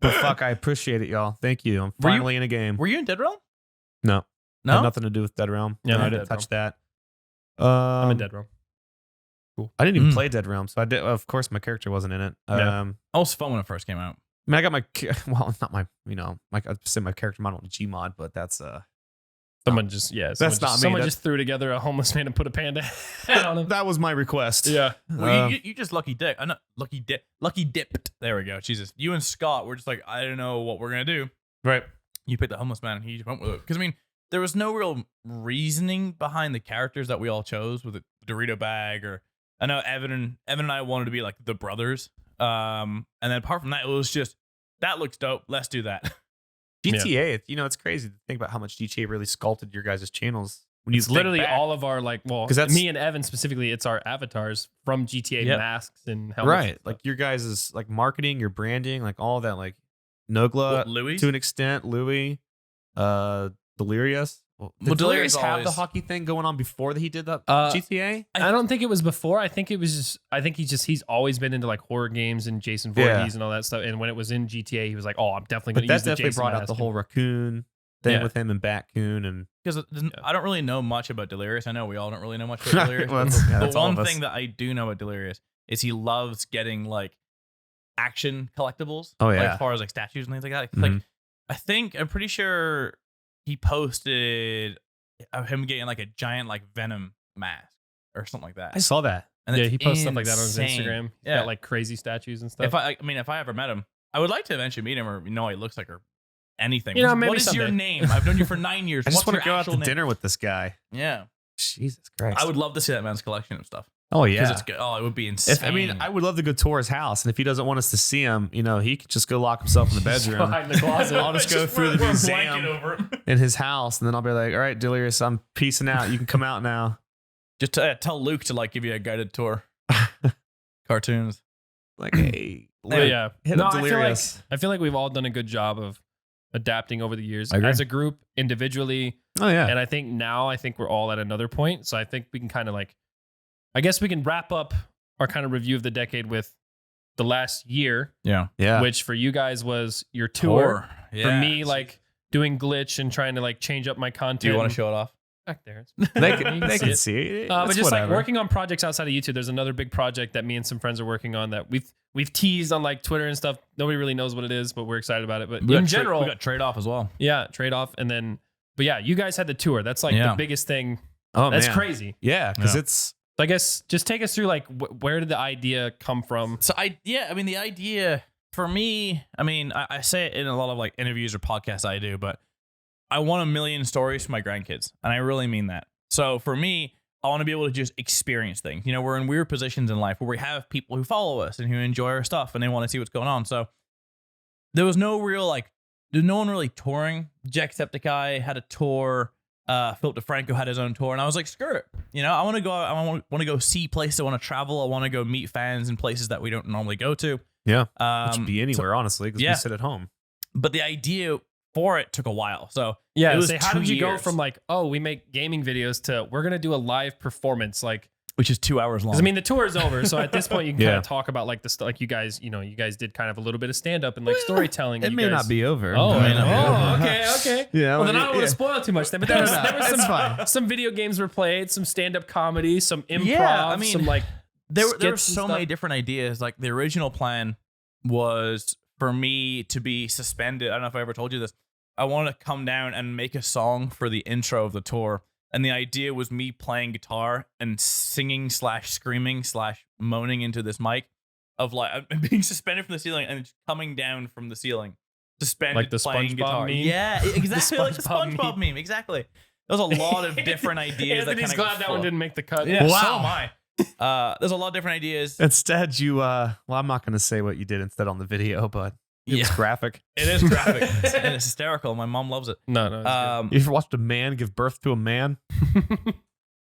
But fuck, I appreciate it, y'all. Thank you. I'm Were you- finally in a game. Were you in Dead Realm? No. No. Had nothing to do with Dead Realm. Yeah, No, I'm I in didn't Dead touch that. I'm in Dead Realm. I didn't even Mm. play Dead Realm, so I did. Of course, my character wasn't in it. Yeah. It was fun when it first came out. I mean, I got my well, not my, I'd say my character model in Gmod, but that's Someone just not me. Someone That's- just threw together a homeless man and put a panda head on him. that was my request. Yeah. Well, you just lucky dipped. There we go. Jesus, you and Scott were just like, I don't know what we're gonna do. Right. You picked the homeless man, and he just went with it. Because I mean, there was no real reasoning behind the characters that we all chose with the Dorito bag, or I know Evan and I wanted to be like the brothers. And then apart from that, it was just that looks dope. Let's do that. GTA, it's crazy to think about how much GTA really sculpted your guys' channels. When you It's think literally back. all of our like, well, 'Cause that's- me and Evan specifically, it's our avatars from GTA Yep. masks and helmets. right, like your guys' like marketing, your branding, like all that, like Nogla What, Louis? to an extent, Louis, Delirious. Did Well, Delirious Delirious have the always- hockey thing going on before that he did that Uh, GTA? I don't think it was before. I think it was just. I think he's always been into like horror games and Jason Yeah. Voorhees and all that stuff. And when it was in GTA, he was like, "Oh, I'm definitely But going to that use the definitely Jason brought out mask." the whole raccoon thing Yeah. with him and Batcoon and Because I don't really know much about Delirious. I know we all don't really know much about Delirious. Well, but that's- yeah, the that's all one of us. thing that I do know about Delirious is he loves getting like action collectibles. Oh, like, yeah. as far as like statues and things like that. Mhm. Like I'm pretty sure he posted of him getting like a giant like Venom mask or something like that. I saw that. And Yeah, it's he posts stuff like that on his insane. Instagram. He's Yeah. got like crazy statues and stuff. If I ever met him, I would like to eventually meet him or know what he looks like or anything. You know, maybe what is your someday. name? I've known you for 9 years. I just What's want to your go out to actual name? dinner with this guy. Yeah. Jesus Christ. I would love to see that man's collection of stuff. Oh Because yeah. it's good. Oh, it would be insane. I would love to go tour his house, and if he doesn't want us to see him, he could just go lock himself in the bedroom behind the closet. I'll just go through the wear a museum. blanket over him. in his house, and then I'll be like, "All right, Delirious, I'm peacing out. You can come out now." Just tell Luke to like give you a guided tour. Cartoons. Like, hey, But Luke, yeah, hit no, up I feel like Delirious. we've all done a good job of adapting over the years I agree. as a group, individually, Oh yeah, and I think we're all at another point. So I think we can kind of like I guess we can wrap up our kind of review of the decade with the last year, Yeah. which for you guys was your tour. Yeah. For me, like doing glitch and trying to like change up my content. Do you want to show it off? Back there? They can see it. But It's just like whatever. working on projects outside of YouTube, there's another big project that me and some friends are working on that we've teased on like Twitter and stuff. Nobody really knows what it is, but we're excited about it. But in general, we got trade off as well. yeah, trade off, and then, but yeah, you guys had the tour. That's like the biggest thing. Oh, That's man. crazy. Yeah, because Yeah. it's So I guess just take us through like where did the idea come from? So I mean, the idea for me, I mean, I say it in a lot of like interviews or podcasts I do, but I want 1 million stories for my grandkids, and I really mean that. So for me, I want to be able to just experience things. You know, we're in weird positions in life where we have people who follow us and who enjoy our stuff, and they want to see what's going on. So there was no real like, there's no one really touring. Jacksepticeye had a tour. Philip DeFranco had his own tour, and I was like, screw it. You know, I want to go. I want to go see places. I want to travel. I want to go meet fans in places that we don't normally go to. which would be anywhere, honestly, because yeah. we sit at home. But the idea for it took a while. So Yeah, it was say, how 2 did you go years, from like, oh, we make gaming videos to we're gonna do a live performance? Like, which is 2 hours long. because I mean, the tour is over, so at this point you can Yeah. kind of talk about like the stuff. Like you guys did kind of a little bit of stand up and like storytelling. It You may guys- not be over. Oh, It may not be over. okay. Yeah, Well, then I don't want yeah. to spoil too much then. But there was It's fine. some video games were played, some stand up comedy, some improv, Yeah, I mean, some like there were skits and so stuff. many different ideas. Like the original plan was for me to be suspended. I don't know if I ever told you this. I wanted to come down and make a song for the intro of the tour. And the idea was me playing guitar and singing / screaming / moaning into this mic of like I'm being suspended from the ceiling and just coming down from the ceiling. Suspended Like the playing SpongeBob guitar. meme? Yeah, exactly like the SpongeBob SpongeBob meme. Exactly. There's a lot of different ideas. Anthony's that glad that one didn't make the cut. Yeah, Wow. so am I. There's a lot of different ideas. Instead, you well, I'm not going to say what you did instead on the video, but it was graphic. It is graphic and it's hysterical. My mom loves it. No. It's good. You ever watched a man give birth to a man?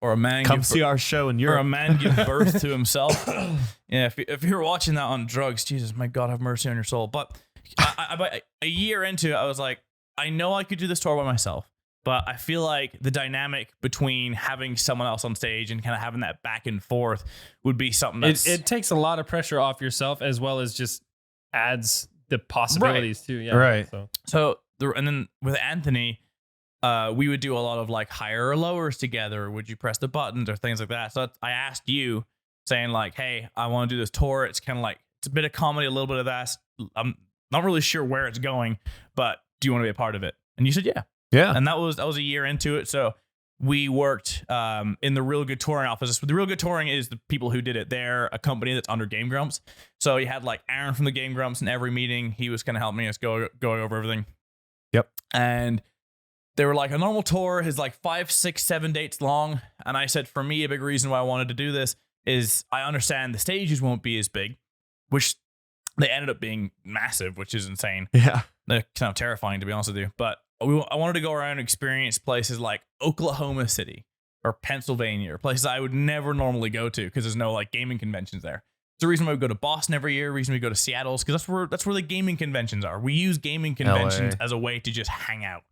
Or a man Come give see our show in or a Europe. man give birth to himself. Yeah, if you're watching that on drugs, Jesus, my God, have mercy on your soul. But about a year into it, I was like, I know I could do this tour by myself, but I feel like the dynamic between having someone else on stage and kind of having that back and forth would be something that's It takes a lot of pressure off yourself as well as just adds the possibilities too. Yeah. Right. So and then with Anthony, we would do a lot of like higher or lowers together. Would you press the buttons or things like that? So I asked you, saying like, "Hey, I want to do this tour. It's kind of like it's a bit of comedy, a little bit of that. I'm not really sure where it's going, but do you want to be a part of it?" And you said, "Yeah." Yeah. And that was a year into it. So we worked in the Real Good Touring office. The Real Good Touring is the people who did it. They're a company that's under Game Grumps. So you had like Aaron from the Game Grumps in every meeting. He was kind of helping us going over everything. Yep. And they were like, a normal tour is like 5, 6, 7 dates long. And I said, for me, a big reason why I wanted to do this is I understand the stages won't be as big, which they ended up being massive, which is insane. Yeah. They're kind of terrifying, to be honest with you. But I wanted to go around and experience places like Oklahoma City or Pennsylvania, or places I would never normally go to because there's no like gaming conventions there. It's the reason why we go to Boston every year. The reason we go to Seattle is because that's where the gaming conventions are. We use gaming conventions as a way to just hang out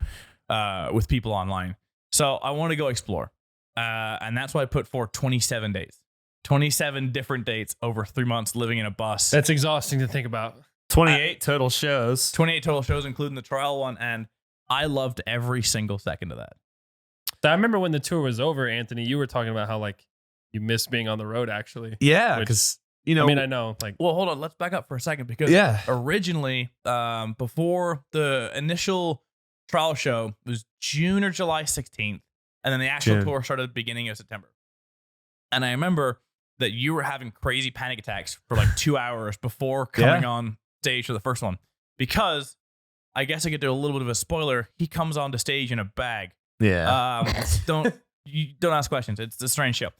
with people online. So I want to go explore, and that's why I put forth 27 days, 27 different dates over 3 months, living in a bus. That's exhausting to think about. 28 total shows. 28 total shows, including the trial one, and I loved every single second of that. I remember when the tour was over, Anthony, you were talking about how like you missed being on the road actually. Yeah, Which- because you know. I mean, I know like Well, hold on. Let's back up for a second because Yeah. originally, before the initial trial show was June or July 16th, and then the actual June. tour started at the beginning of September. And I remember that you were having crazy panic attacks for like 2 hours before coming on stage for the first one because I guess I could do a little bit of a spoiler. He comes onto stage in a bag. Yeah. Don't ask questions. It's a strange show.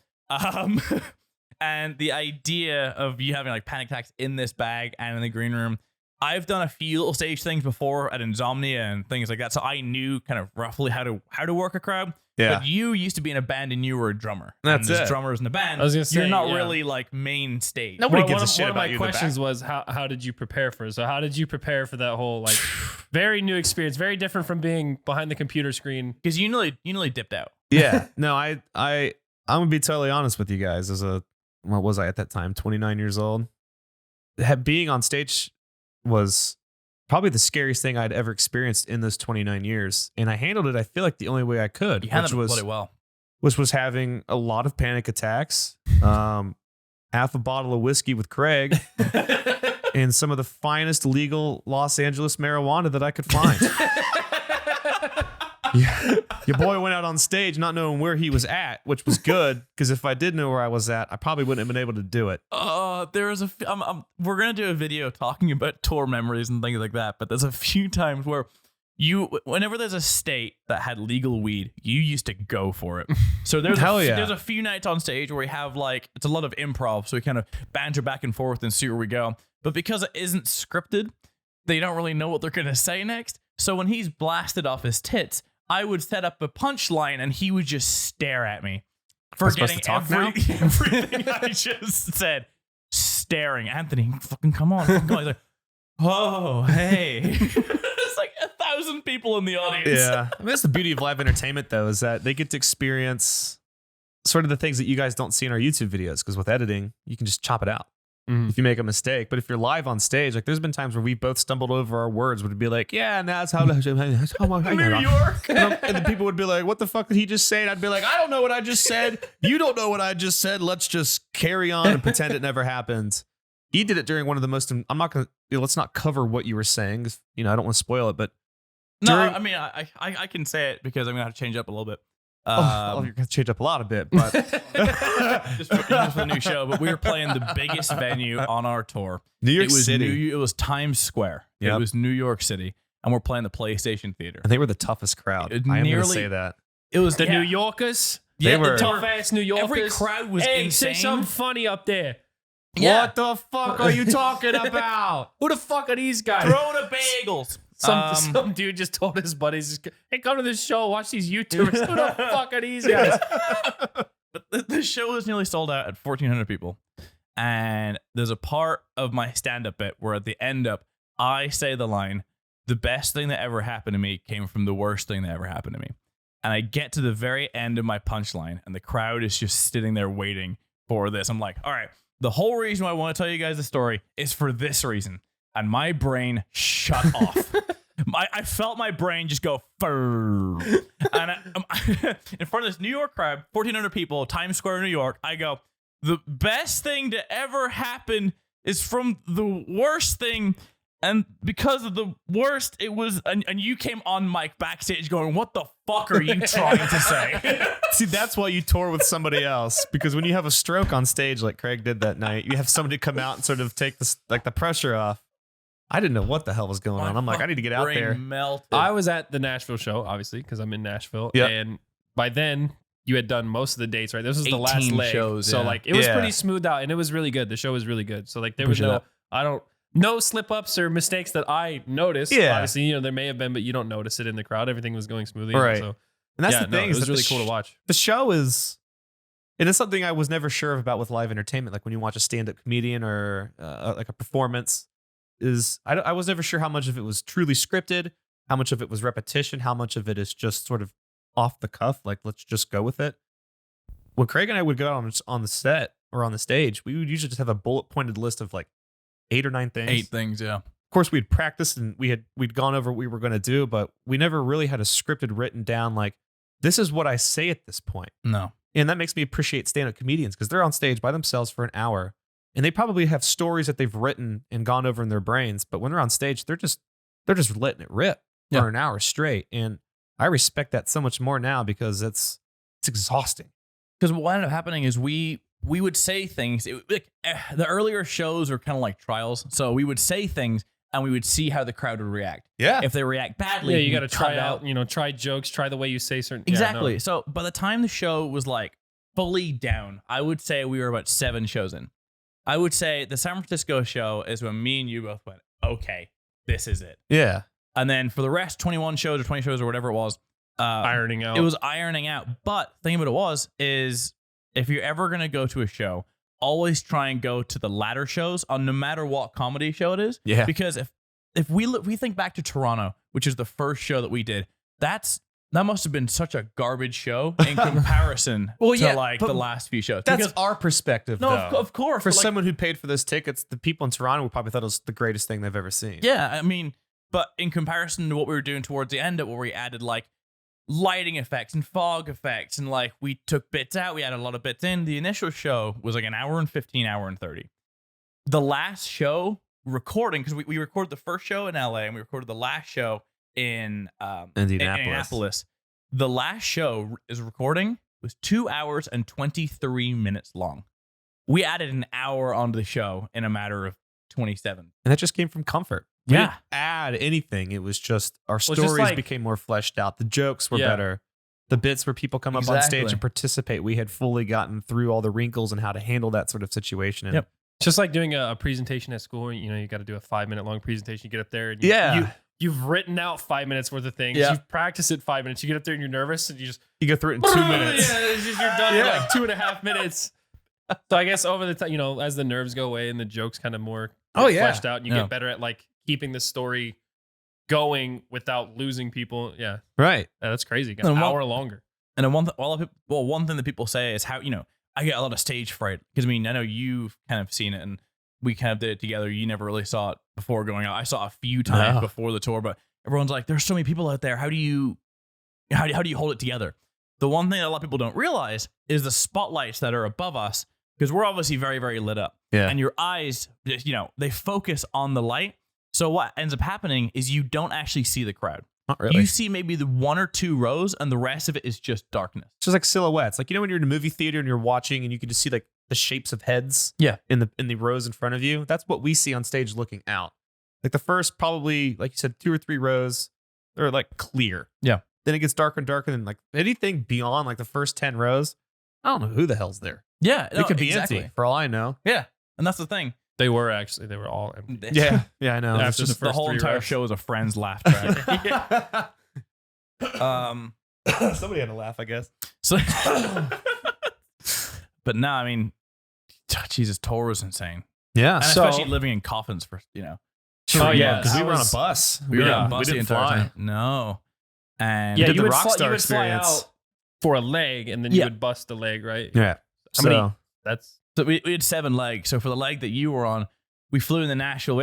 And the idea of you having like panic attacks in this bag and in the green room, I've done a few little stage things before at Insomnia and things like that, so I knew kind of roughly how to work a crowd. Yeah. But you used to be in a band and you were a drummer. That's and there's it. drummers in the band. I was gonna say, you're not yeah. really like main stage. Nobody One gives a of- shit one of about my you in the back. questions was how did you prepare for it? So how did you prepare for that whole like very new experience, very different from being behind the computer screen? Because you nearly dipped out. Yeah. No, I I'm gonna be totally honest with you guys. What was I at that time? 29 years old. Being on stage was probably the scariest thing I'd ever experienced in those 29 years, and I handled it. I feel like the only way I could, handled it bloody well. Which was having a lot of panic attacks, half a bottle of whiskey with Craig, and some of the finest legal Los Angeles marijuana that I could find. Yeah. Your boy went out on stage not knowing where he was at, which was good, because if I did know where I was at, I probably wouldn't have been able to do it. There was we're gonna do a video talking about tour memories and things like that, but there's a few times where whenever there's a state that had legal weed, you used to go for it. So there's there's a few nights on stage where we have like, it's a lot of improv, so we kind of banter back and forth and see where we go. But because it isn't scripted, they don't really know what they're gonna say next. So when he's blasted off his tits, I would set up a punchline and he would just stare at me for getting everything I just said. Staring. Anthony, fucking come on. He's like, oh, hey. It's like 1,000 people in the audience. Yeah. I mean, that's the beauty of live entertainment, though, is that they get to experience sort of the things that you guys don't see in our YouTube videos, because with editing, you can just chop it out. If you make a mistake. But if you're live on stage, like there's been times where we both stumbled over our words, would be like, yeah, and that's how New York. And then people would be like, what the fuck did he just say? And I'd be like, I don't know what I just said. You don't know what I just said. Let's just carry on and pretend it never happened. He did it during one of the most, I'm not going to, let's not cover what you were saying, 'cause, I don't want to spoil it, but. I mean, I can say it because I'm going to have to change up a little bit. You're going to change up a lot a bit, but just for the new show. But we were playing the biggest venue on our tour. New York City. It was Times Square. Yep. It was New York City, and we're playing the PlayStation Theater. And they were the toughest crowd. I am going to say that. It was the New Yorkers. They were the tough ass New Yorkers. Every crowd was insane. insane. Say something funny up there. Yeah. What the fuck are you talking about? Who the fuck are these guys? Throwing the bagels. Some dude just told his buddies, hey, come to this show, watch these YouTubers. Who the fuck are these guys? But the show was nearly sold out at 1,400 people. And there's a part of my stand-up bit where at the end up, I say the line, the best thing that ever happened to me came from the worst thing that ever happened to me. And I get to the very end of my punchline, and the crowd is just sitting there waiting for this. I'm like, all right, the whole reason why I want to tell you guys the story is for this reason. And my brain shut off. I felt my brain just go furr. And in front of this New York crowd, 1,400 people, Times Square, New York, I go, the best thing to ever happen is from the worst thing. And because of the worst, it was, and you came on mic backstage going, what the fuck are you trying to say? See, that's why you tour with somebody else, because when you have a stroke on stage like Craig did that night, you have somebody come out and sort of take this, like the pressure off. I didn't know what the hell was going on. I'm like, I need to get out there. Melted. I was at the Nashville show, obviously, because I'm in Nashville. Yep. And by then, you had done most of the dates, right? This was the last leg. shows, so, yeah. like, it was pretty smooth out, and it was really good. The show was really good. So, like, there was no slip-ups or mistakes that I noticed. Yeah. Obviously, there may have been, but you don't notice it in the crowd. Everything was going smoothly. Right. So, And that's the thing. it was that really cool to watch. The show is, it is something I was never sure about with live entertainment. Like when you watch a stand-up comedian or like a performance, I was never sure how much of it was truly scripted, how much of it was repetition, how much of it is just sort of off the cuff. Like, let's just go with it. When Craig and I would go on the set or on the stage, we would usually just have a bullet-pointed list of like 8 or 9 things. 8 things, yeah. Of course, we'd practiced and we'd gone over what we were going to do, but we never really had a scripted written down like, this is what I say at this point. No. And that makes me appreciate stand-up comedians because they're on stage by themselves for an hour and they probably have stories that they've written and gone over in their brains. But when they're on stage, they're just letting it rip for an hour straight. And I respect that so much more now because it's exhausting. Because what ended up happening is we would say things. The earlier shows are kind of like trials. So we would say things and we would see how the crowd would react. Yeah. If they react badly, yeah, you got to try out, try jokes, try the way you say certain. Exactly. Yeah, no. So by the time the show was like fully down, I would say we were about 7 shows in. I would say the San Francisco show is when me and you both went, okay, this is it. Yeah. And then for the rest, 21 shows or 20 shows or whatever it was, ironing out. It was ironing out. But the thing about it is if you're ever going to go to a show, always try and go to the latter shows on no matter what comedy show it is. Yeah. Because if we think back to Toronto, which is the first show that we did, that's that must have been such a garbage show in comparison Well, yeah, to like but the last few shows. That's Because- our perspective, no, though. of course. For but, like, someone who paid for those tickets, the people in Toronto probably thought it was the greatest thing they've ever seen. yeah, I mean, but in comparison to what we were doing towards the end, where we added like lighting effects and fog effects, and like we took bits out, we added a lot of bits in. The initial show was like an hour and 15, hour and 30. The last show recording, because we recorded the first show in LA and we recorded the last show in Indianapolis. The last show is recording was 2 hours and 23 minutes long. We added an hour onto the show in a matter of 27. And that just came from comfort. We Yeah. didn't add anything. It was just our just stories like- became more fleshed out. The jokes were Yeah. better. The bits where people come up on stage Exactly. and participate, we had fully gotten through all the wrinkles and how to handle that sort of situation. And Yep. It's just like doing a presentation at school. You know, you got to do a 5-minute long presentation. You get up there and you, Yeah. you've written out 5 minutes worth of things. Yeah. You've practiced it 5 minutes. You get up there and you're nervous and you just You go through it in 2 minutes. Yeah, it's just, you're done in Yeah. like 2.5 minutes. So I guess over the time, you know, as the nerves go away and the jokes kind of more Oh, get yeah. fleshed out, and you Yeah. get better at like keeping the story going without losing people. Yeah, Right. that's crazy. Got And an what- hour longer. And then one thing that people say is how, you know, I get a lot of stage fright because I mean, I know you've kind of seen it and we kind of did it together. You never really saw it before going out. I saw it a few times No. before the tour, but everyone's like, there's so many people out there. How do you hold it together? The one thing that a lot of people don't realize is the spotlights that are above us, because we're obviously very, very lit up. Yeah. And your eyes, you know, they focus on the light. So what ends up happening is you don't actually see the crowd. Not really. You see maybe the 1 or 2 rows and the rest of it is just darkness. It's just like silhouettes. Like, you know, when you're in a movie theater and you're watching and you can just see like the shapes of heads Yeah. in the rows in front of you. That's what we see on stage looking out. Like the first probably, like you said, 2 or 3 rows, they're like clear. Yeah. Then it gets darker and darker. And like anything beyond like the first 10 rows, I don't know who the hell's there. Yeah. It could be empty for all I know. Yeah. And that's the thing. They were all empty. Yeah. Yeah, I know. After It's the just The first whole 3 entire rows. show is a friend's laugh track. somebody had to laugh, I guess. So, but no, I mean, Jesus, tour was insane. Yeah. And So- especially living in coffins for, you know. Oh, 3 yeah. months. because we I were on a was- bus. We were Yeah, on a bus we the didn't entire fly. time. No. And Yeah, did you the would, Rockstar you would fly experience. out for a leg and then Yeah. you would bust a leg, right? Yeah. How many? So, That's so we had 7 legs. So for the leg that you were on, we flew into Nashville.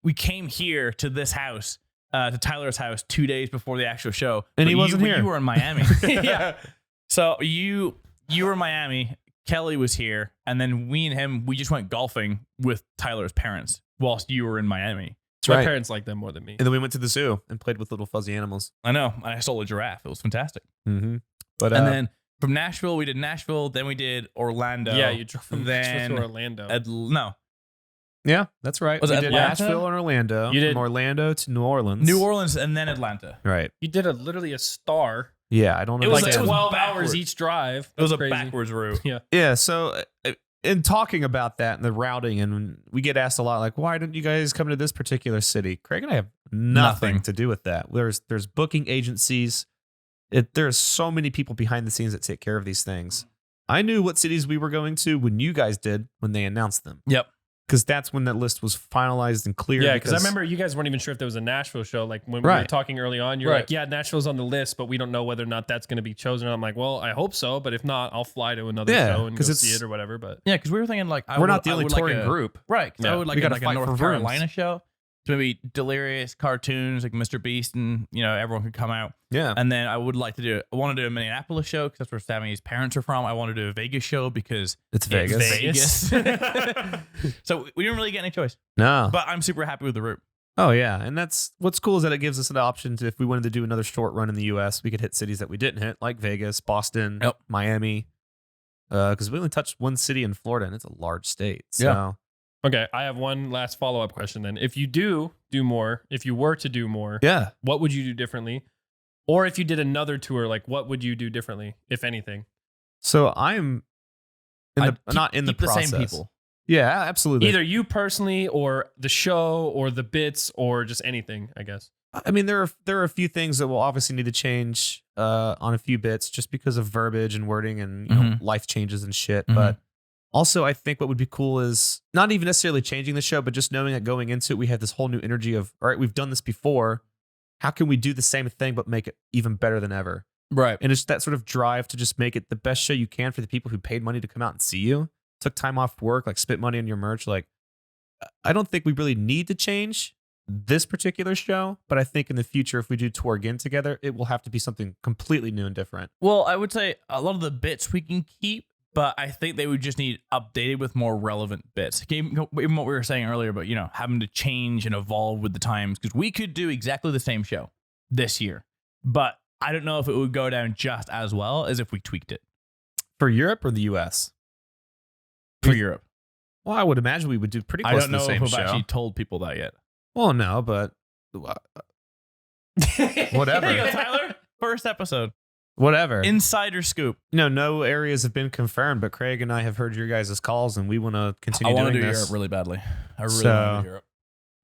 We came here to this house, to Tyler's house 2 days before the actual show. And he But wasn't here. You were in Miami. Yeah. So you were in Miami. Kelly was here, and then we and him, we just went golfing with Tyler's parents whilst you were in Miami. That's my right. parents like them more than me. And then we went to the zoo and played with little fuzzy animals. I know. And I saw a giraffe. It was fantastic. Mm-hmm. But And then from Nashville, we did Nashville. Then we did Orlando. Yeah, you drove from then Nashville to Orlando. No, yeah, that's right. Was we it did Atlanta? Nashville and Orlando. You did- from Orlando to New Orleans. New Orleans, and then Atlanta. Right. You did literally a star. Yeah, I don't know. It was Like it was 12 backwards. hours each drive. It was a That's crazy. backwards route. Yeah. Yeah, so in talking about that and the routing, and we get asked a lot, like, why didn't you guys come to this particular city? Craig and I have nothing Nothing. to do with that. There's booking agencies. There's so many people behind the scenes that take care of these things. I knew what cities we were going to when you guys did when they announced them. Yep. Because that's when that list was finalized and clear. Yeah, because I remember you guys weren't even sure if there was a Nashville show. Like when we were Right. talking early on, you're Right. like, yeah, Nashville's on the list, but we don't know whether or not that's going to be chosen. And I'm like, well, I hope so, but if not, I'll fly to another Yeah, show and go 'cause see it's- it or whatever. But Yeah, because we were thinking like we're not the only touring like group. right? 'Cause I Yeah. would like We a, gotta like a fight North for rooms. Carolina show. So maybe Delirious cartoons like Mr. Beast, and you know everyone could come out. Yeah. And then I would like to do. I want to do a Minneapolis show because that's where Sammy's parents are from. I want to do a Vegas show because It's Vegas. Vegas. So we didn't really get any choice. No. But I'm super happy with the route. Oh yeah, and that's what's cool is that it gives us an option to, if we wanted to do another short run in the U.S., we could hit cities that we didn't hit, like Vegas, Boston, Yep. Miami, because we only touched one city in Florida, and it's a large state. So Yeah. okay, I have one last follow up question then. If you do more, if you were to do more, yeah. what would you do differently? Or if you did another tour, like what would you do differently, if anything? So I'm not in the keep the process. same people. Yeah, absolutely. Either you personally, or the show, or the bits, or just anything, I guess. I mean, there are a few things that will obviously need to change on a few bits just because of verbiage and wording and you know, Mhm. life changes and shit. Mhm. But also, I think what would be cool is not even necessarily changing the show, but just knowing that going into it, we have this whole new energy of, all right, we've done this before. How can we do the same thing but make it even better than ever? Right. And it's that sort of drive to just make it the best show you can for the people who paid money to come out and see you, took time off work, like spent money on your merch. Like, I don't think we really need to change this particular show, but I think in the future, if we do tour again together, it will have to be something completely new and different. Well, I would say a lot of the bits we can keep, but I think they would just need updated with more relevant bits. Even what we were saying earlier about, having to change and evolve with the times, because we could do exactly the same show this year, but I don't know if it would go down just as well as if we tweaked it. For Europe or the US? For Europe. Well, I would imagine we would do pretty close to the same show. I don't know if I've actually told people that yet. Well, no, but whatever. There you go, Tyler. First episode. Whatever. Insider scoop. No areas have been confirmed, but Craig and I have heard your guys' calls, and we want to continue doing this. I want to do Europe really badly. I really want to do Europe.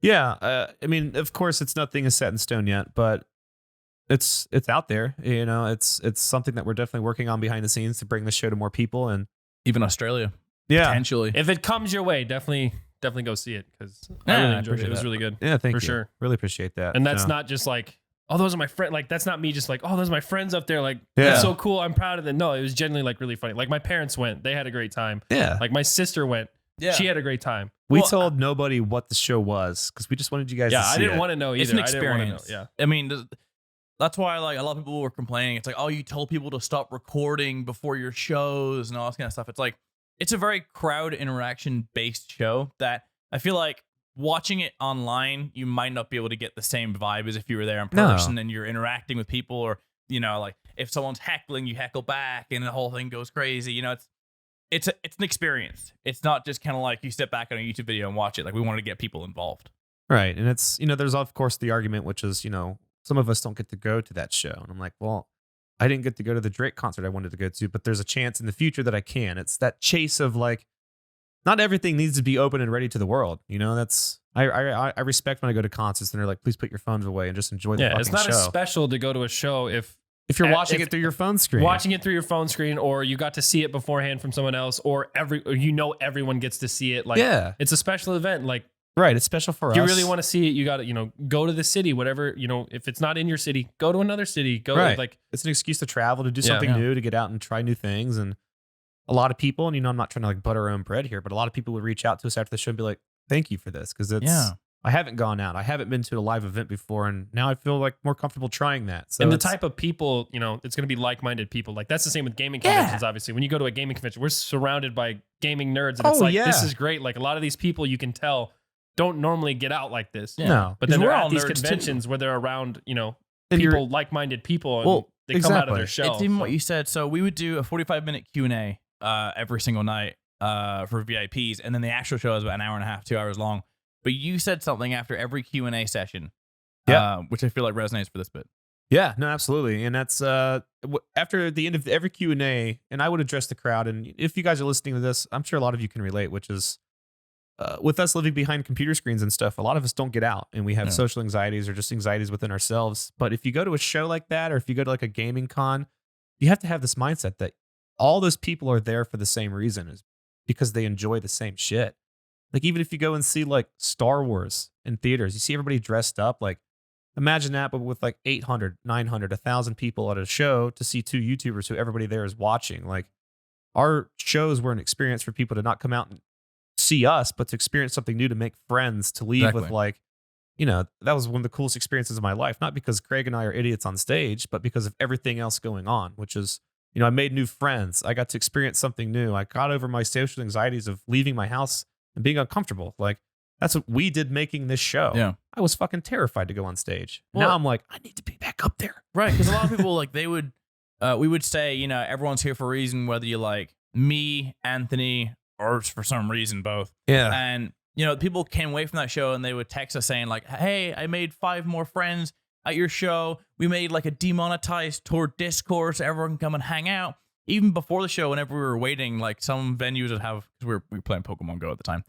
Yeah, I mean, of course, nothing is set in stone yet, but it's out there. It's something that we're definitely working on behind the scenes to bring the show to more people, and even Australia. Yeah, potentially. If it comes your way, definitely go see it, because I really enjoyed it. It was really good. Yeah, thank you. For sure. Really appreciate that. And that's not just like, oh, those are my friends. Like, that's not me just like, oh, those are my friends up there. Like, that's so cool. I'm proud of them. No, it was genuinely like really funny. Like, my parents went. They had a great time. Yeah. Like, my sister went. Yeah. She had a great time. We told nobody what the show was because we just wanted you guys to see it. Yeah, I didn't want to know either. It's an experience. Yeah. I mean, that's why like a lot of people were complaining. It's like, oh, you told people to stop recording before your shows and all this kind of stuff. It's like, it's a very crowd interaction based show that I feel like watching it online, you might not be able to get the same vibe as if you were there in person and you're interacting with people, or, like if someone's heckling, you heckle back and the whole thing goes crazy. It's an experience. It's not just kind of like you sit back on a YouTube video and watch it. Like, we want to get people involved. Right. And it's, there's of course the argument, which is, some of us don't get to go to that show. And I'm like, well, I didn't get to go to the Drake concert I wanted to go to, but there's a chance in the future that I can. It's that chase of like, not everything needs to be open and ready to the world. That's I respect when I go to concerts and they're like, please put your phones away and just enjoy the fucking show. It's not as special to go to a show if you're watching it through your phone screen. Watching it through your phone screen, or you got to see it beforehand from someone else, or everyone gets to see it. Like, it's a special event. Like, right, it's special for us. If you really want to see it, you got to, go to the city, whatever, if it's not in your city, go to another city. Go like, it's an excuse to travel, to do something new, to get out and try new things. And a lot of people, and I'm not trying to like butter our own bread here, but a lot of people would reach out to us after the show and be like, thank you for this. Cause I haven't gone out. I haven't been to a live event before. And now I feel like more comfortable trying that. So and the type of people, it's going to be like-minded people. Like, that's the same with gaming conventions, obviously. When you go to a gaming convention, we're surrounded by gaming nerds. And it's like, this is great. Like, a lot of these people, you can tell, don't normally get out like this. Yeah. No. But then they're at these conventions where they're around, people, like-minded people, and they come out of their shell. It's even what you said. So we would do a 45-minute Q&A every single night for VIPs, and then the actual show is about an hour and a half, 2 hours long. But you said something after every Q&A session, which I feel like resonates for this bit. Yeah, no, absolutely. And that's after the end of every Q&A, and I would address the crowd. And if you guys are listening to this, I'm sure a lot of you can relate, which is with us living behind computer screens and stuff, a lot of us don't get out, and we have social anxieties or just anxieties within ourselves. But if you go to a show like that, or if you go to like a gaming con, you have to have this mindset that all those people are there for the same reason, is because they enjoy the same shit. Like, even if you go and see like Star Wars in theaters, you see everybody dressed up. Like, imagine that, but with like 800, 900, 1,000 people at a show to see two YouTubers who everybody there is watching. Like, our shows were an experience for people to not come out and see us, but to experience something new, to make friends, to leave with like, that was one of the coolest experiences of my life. Not because Craig and I are idiots on stage, but because of everything else going on, which is, I made new friends. I got to experience something new. I got over my social anxieties of leaving my house and being uncomfortable. Like, that's what we did making this show. Yeah. I was fucking terrified to go on stage. Well, now I'm like, I need to be back up there. Right. Because a lot of people, like, we would say, everyone's here for a reason, whether you like me, Anthony, or for some reason both. Yeah. And, people came away from that show and they would text us saying like, hey, I made 5 more friends at your show. We made like a Demonetized Tour Discord so everyone can come and hang out. Even before the show, whenever we were waiting, like some venues would have, because we were playing Pokemon Go at the time.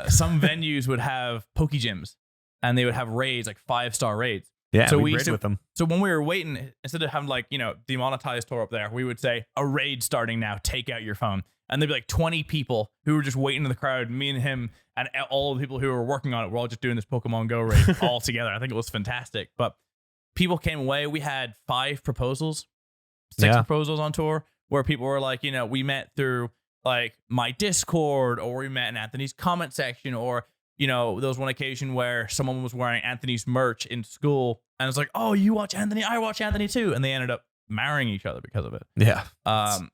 Some venues would have Poke Gyms, and they would have raids, like 5-star raids. Yeah, so we raid with them. So when we were waiting, instead of having like, Demonetized Tour up there, we would say, a raid starting now, take out your phone. And there'd be like 20 people who were just waiting in the crowd, me and him, and all the people who were working on it were all just doing this Pokemon Go raid all together. I think it was fantastic. But people came away. We had 5 proposals sex Yeah. proposals on tour where people were like, you know, we met through like my Discord, or we met in Anthony's comment section, or, you know, there was one occasion where someone was wearing Anthony's merch in school and it's like, oh, you watch Anthony, I watch Anthony too. And they ended up marrying each other because of it. Yeah.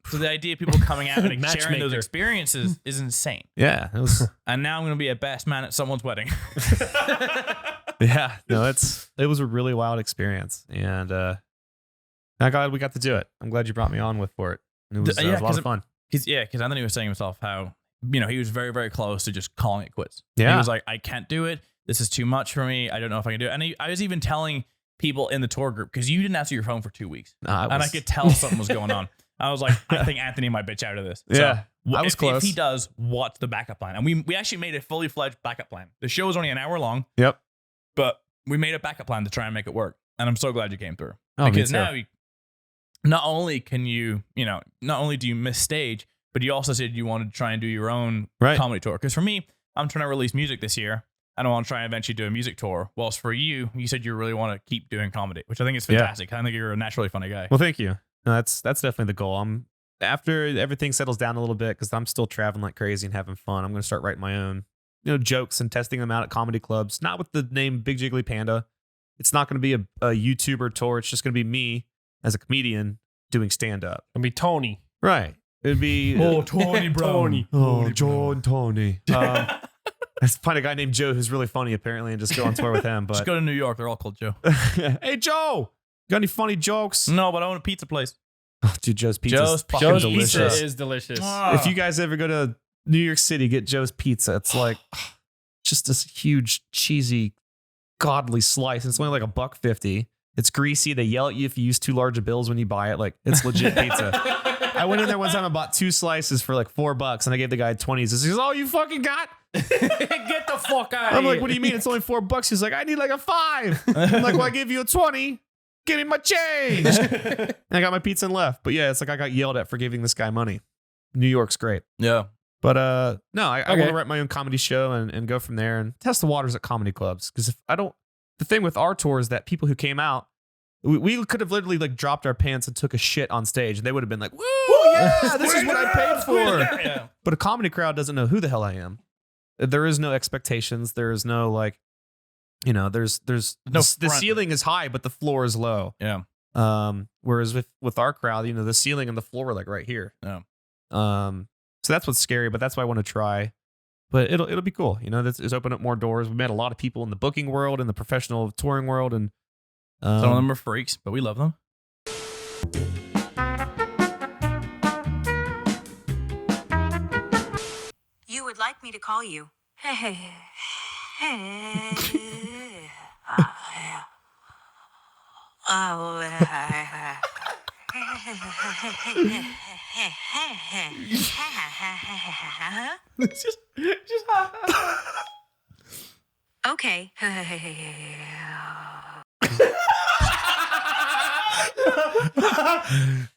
So the idea of people coming out and sharing Matchmaker. those experiences is insane. Yeah. It was. And now I'm going to be a best man at someone's wedding. Yeah. No, it was a really wild experience, and I'm glad we got to do it. I'm glad you brought me on for it. It was, it was a lot of fun. Because Anthony was saying himself how, you know, he was very, very close to just calling it quits. Yeah. He was like, I can't do it. This is too much for me. I don't know if I can do it. And I was even telling people in the tour group, because you didn't answer your phone for 2 weeks. And I could tell something was going on. I was like, I think Anthony might bitch out of this. Yeah. So, I was if close. he does, what's the backup plan? And we actually made a fully fledged backup plan. The show was only an hour long. Yep. But we made a backup plan to try and make it work. And I'm so glad you came through. Oh, me because too. now, not only can you, you know, not only do you miss stage, but you also said you wanted to try and do your own comedy tour. Because for me, I'm trying to release music this year, and I want to try and eventually do a music tour. Whilst for you, you said you really want to keep doing comedy, which I think is fantastic. I think you're a naturally funny guy. Well, thank you. No, that's definitely the goal. After everything settles down a little bit, because I'm still traveling like crazy and having fun, I'm going to start writing my own, you know, jokes and testing them out at comedy clubs. Not with the name Big Jiggly Panda. It's not going to be a YouTuber tour. It's just going to be me as a comedian doing stand up. It'll be Tony. Right. It'd be Tony Tony. Joe and Tony. Let's find a guy named Joe who's really funny apparently and just go on tour with him. But Just go to New York. They're all called Joe. hey Joe, got any funny jokes? No, but I own a pizza place. Oh, dude, Joe's pizza. Joe's Joe's delicious. pizza is delicious. If you guys ever go to New York City, get Joe's Pizza. It's like just this huge, cheesy, godly slice. It's only like $1.50. It's greasy. They yell at you if you use too large of bills when you buy it. Like, it's legit pizza. I went in there one time and bought 2 slices for like $4, and I gave the guy 20s. He goes, "Oh, you fucking got?" Get the fuck out of I'm here. like, "What do you mean? It's only $4." He's like, "I need like a 5." I'm like, "Well, I gave you a 20. Give me my change." And I got my pizza and left. But yeah, it's like I got yelled at for giving this guy money. New York's great. Yeah. But no, I want Okay. to write my own comedy show and go from there and test the waters at comedy clubs. Because if I don't, the thing with our tour is that people who came out, we could have literally like dropped our pants and took a shit on stage, and they would have been like, "Woo, yeah, this is what I paid for." Yeah. But a comedy crowd doesn't know who the hell I am. There is no expectations. There is no like, you know, there's No the front. ceiling is high, but the floor is low. Yeah. Whereas with our crowd, you know, the ceiling and the floor are like right here. Yeah. So that's what's scary, but that's why I want to try. But it'll be cool. You know, it's opened up more doors. We met a lot of people in the booking world, in the professional touring world, and Some of them are freaks, but we love them. You would like me to call you. Okay.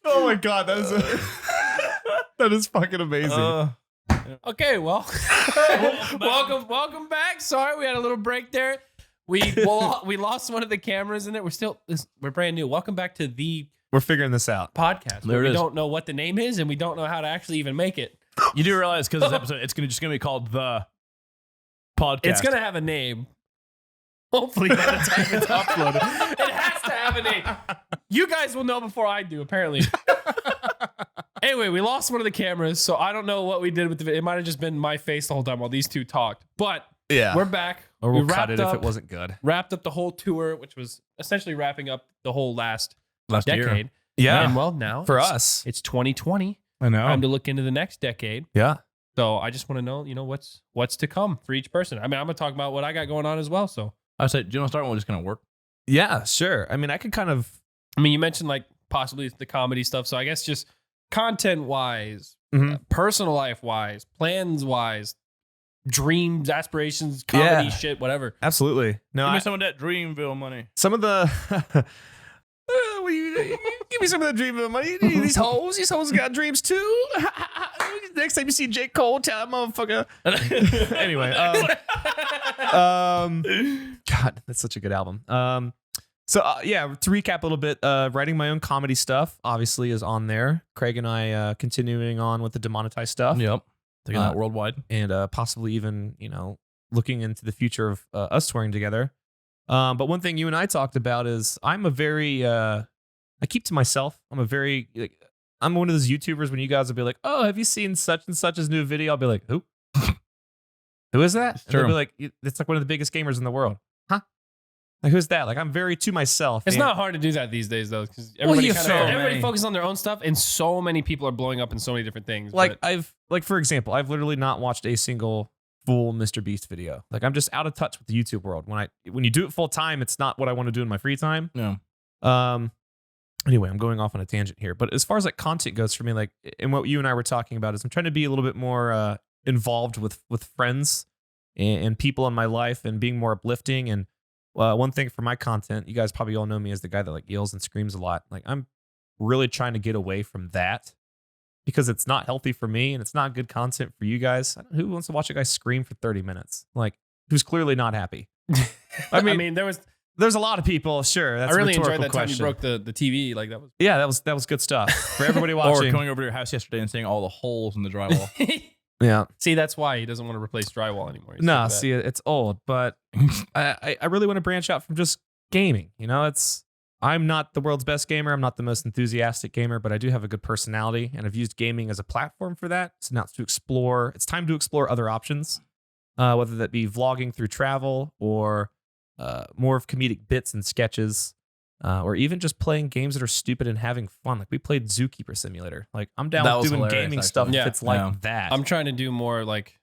oh my god, that is fucking amazing. Okay, well, welcome back. Sorry, we had a little break there. We lost one of the cameras in it. We're brand new. Welcome back to the We're figuring this out. podcast. There it we is. don't know what the name is, and we don't know how to actually even make it. You do realize because this episode, it's just gonna be called the podcast. It's gonna have a name. Hopefully, by the time it's uploaded, it has to have a name. You guys will know before I do, apparently. Anyway, we lost one of the cameras, so I don't know what we did with the video. It might have just been my face the whole time while these two talked. But Yeah. we're back. Or We we'll cut it wrapped if up- it wasn't good. Wrapped up the whole tour, which was essentially wrapping up the whole last last decade. year. And well, now For it's- us. it's 2020. I know. Time to look into the next decade. Yeah. So I just want to know, you know, what's to come for each person. I mean, I'm gonna talk about what I got going on as well. So I said, do you want to start? We're just gonna work. Yeah, sure. I mean, I could kind of I mean, you mentioned like possibly the comedy stuff. So I guess just content wise, Mhm. personal life wise, plans wise, dreams, aspirations, comedy Yeah. shit, whatever. absolutely. No, Give me I, some of that Dreamville money. some of the give me some of the dream of money. These hoes got dreams too. Next time you see J. Cole, tell that motherfucker. Anyway, God, that's such a good album. So yeah, to recap a little bit, writing my own comedy stuff obviously is on there. Craig and I continuing on with the Demonetized stuff. Yep. Taking that worldwide. And possibly even, looking into the future of us touring together. But one thing you and I talked about is I'm a very, I keep to myself. I'm I'm one of those YouTubers when you guys will be like, oh, have you seen such and such's new video? I'll be like, who? Who is that? And they'll be like, it's like one of the biggest gamers in the world. Huh? Like, who's that? Like, I'm very to myself. It's not hard to do that these days, though, because everybody many. focuses on their own stuff, and so many people are blowing up in so many different things. Like, for example, I've literally not watched a single full Mr. Beast video. Like, I'm just out of touch with the YouTube world. When you do it full time, it's not what I want to do in my free time. No. Anyway, I'm going off on a tangent here. But as far as like content goes for me, like, and what you and I were talking about is I'm trying to be a little bit more involved with friends and people in my life and being more uplifting. And one thing for my content, you guys probably all know me as the guy that like yells and screams a lot. Like, I'm really trying to get away from that because it's not healthy for me and it's not good content for you guys. Who wants to watch a guy scream for 30 minutes? Like, who's clearly not happy? I mean, there's a lot of people. Sure, that's I really a rhetorical enjoyed that question. time you broke the TV. Like, that was that was good stuff for everybody Or watching. going over to your house yesterday and seeing all the holes in the drywall. Yeah. See, that's why he doesn't want to replace drywall anymore. He's No, like that. see, it's old, but I really want to branch out from just gaming. I'm not the world's best gamer. I'm not the most enthusiastic gamer, but I do have a good personality, and I've used gaming as a platform for that. So now it's time to explore other options, whether that be vlogging through travel or more of comedic bits and sketches, or even just playing games that are stupid and having fun. Like, we played Zookeeper Simulator. Like, I'm down That with was doing hilarious, gaming actually. stuff Yeah. if it's like Yeah. that. I'm trying to do more like,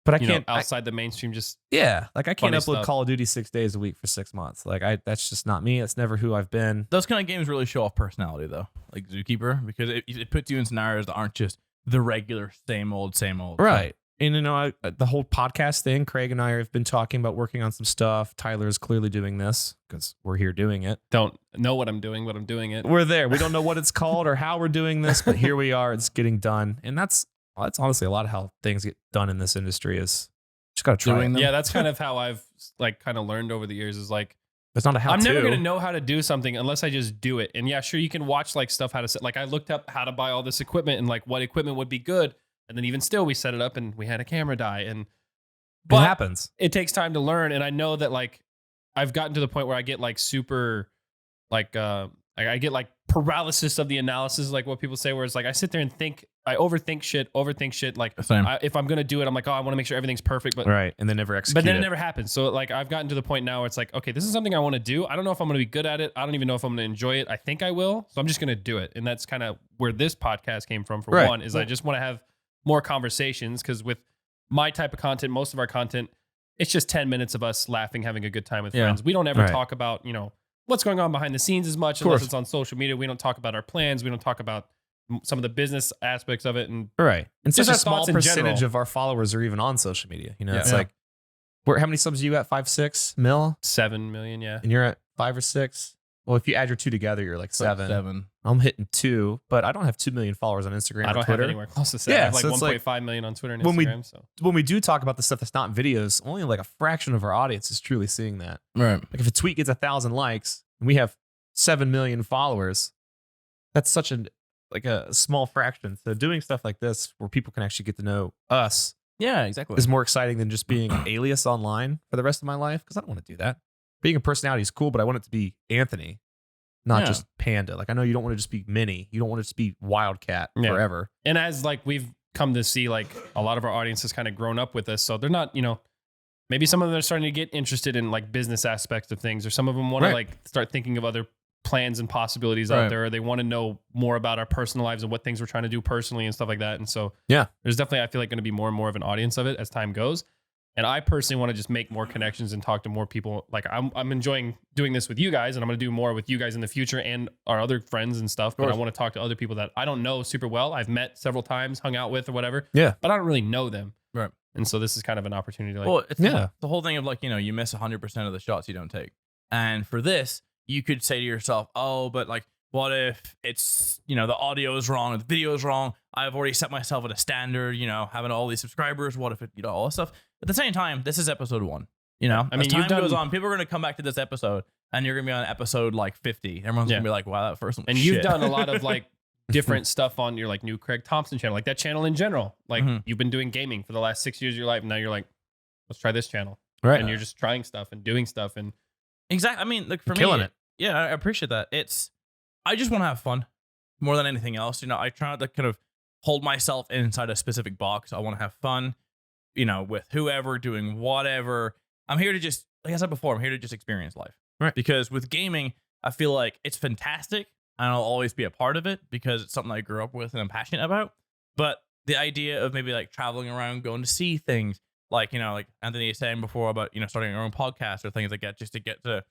but I you know, can't outside the mainstream. Just Yeah, like I can't Funny upload stuff. Call of Duty 6 days a week for 6 months. Like, that's just not me. It's never who I've been. Those kind of games really show off personality, though, like Zookeeper, because it puts you in scenarios that aren't just the regular same old. Right. And the whole podcast thing, Craig and I have been talking about working on some stuff. Tyler is clearly doing this because we're here doing it. don't know what I'm doing, but I'm doing it. We're there. We don't know what it's called or how we're doing this, but here we are. It's getting done, and that's honestly a lot of how things get done in this industry. Is just gotta try Doing it. them. Yeah, that's kind of how I've like kind of learned over the years. Is like, It's not a how. I'm never gonna know how to do something unless I just do it. And yeah, sure, you can watch like stuff how to set. Like, I looked up how to buy all this equipment and like what equipment would be good, and then even still, we set it up and we had a camera die. And It but happens. it takes time to learn. And I know that like I've gotten to the point where I get like super like I get like paralysis of the analysis, like what people say, where it's like I sit there and think, I overthink shit. Like, Same. if I'm gonna do it, I'm like, oh, I want to make sure everything's perfect, but Right, and then never execute. but then it never happens. So like I've gotten to the point now where it's like, okay, this is something I want to do. I don't know if I'm going to be good at it. I don't even know if I'm going to enjoy it. I think I will. So I'm just going to do it. And that's kind of where this podcast came from. For Right. one, is I just want to have more conversations, because with my type of content, most of our content, it's just 10 minutes of us laughing, having a good time with Yeah. friends. We don't ever Right. talk about, what's going on behind the scenes as much, Of course. unless it's on social media. We don't talk about our plans. We don't talk about some of the business aspects of it. And Right. And Just such a our small thoughts in percentage general. of our followers are even on social media. It's Yeah. like, how many subs are you at? 5-6 mil? 7 million, yeah. And you're at 5 or 6? Well, if you add your two together, you're like 7. 7. I'm hitting 2, but I don't have 2 million followers on Instagram I or don't Twitter. have anywhere close to 7. Yeah, I have like so it's 1.5 million on Twitter and when we- Instagram. So When we do talk about the stuff that's not videos, only like a fraction of our audience is truly seeing that. Right. Like, if a tweet gets 1,000 likes and we have 7 million followers, that's such a small fraction. So doing stuff like this where people can actually get to know us Yeah, exactly. is more exciting than just being an alias online for the rest of my life, because I don't want to do that. Being a personality is cool, but I want it to be Anthony, not Yeah. just Panda. Like, I know you don't want to just be Mini. You don't want it to be Wildcat Yeah. forever. and as like we've come to see, like a lot of our audience has kind of grown up with us, so they're not, maybe some of them are starting to get interested in like business aspects of things, or some of them want Right. to like start thinking of other plans and possibilities Right. out there, or they want to know more about our personal lives and what things we're trying to do personally and stuff like that. And so Yeah. there's definitely, I feel like, going to be more and more of an audience of it as time goes. And I personally want to just make more connections and talk to more people. Like, I'm enjoying doing this with you guys, and I'm going to do more with you guys in the future and our other friends and stuff. But I course. want to talk to other people that I don't know super well. I've met several times, hung out with or whatever. Yeah. But I don't really know them. Right. And so this is kind of an opportunity to like, Well, it's Yeah. the whole thing of like, you miss 100% of the shots you don't take. And for this, you could say to yourself, oh, but like, what if it's, the audio is wrong, or the video is wrong? I've already set myself at a standard, having all these subscribers. What if it, all this stuff? At the same time, this is episode 1. I mean, as time you've done- goes on, people are going to come back to this episode and you're gonna be on episode like 50. Everyone's gonna be like, wow, that first one. And you've done a lot of like different stuff on your like new Craig Thompson channel, like that channel in general. Like you've been doing gaming for the last 6 years of your life. And now you're like, let's try this channel. Right. And you're just trying stuff and doing stuff. And exactly. I mean, like for me, killing it. Yeah, I appreciate that. I just want to have fun more than anything else. You know, I try not to kind of hold myself inside a specific box. I want to have fun, you know, with whoever, doing whatever. I'm here to just, like I said before, I'm here to just experience life. Right. Because with gaming, I feel like it's fantastic and I'll always be a part of it because it's something I grew up with and I'm passionate about. But the idea of maybe like traveling around, going to see things, like, you know, like Anthony was saying before about, you know, starting our own podcast or things like that, just to get to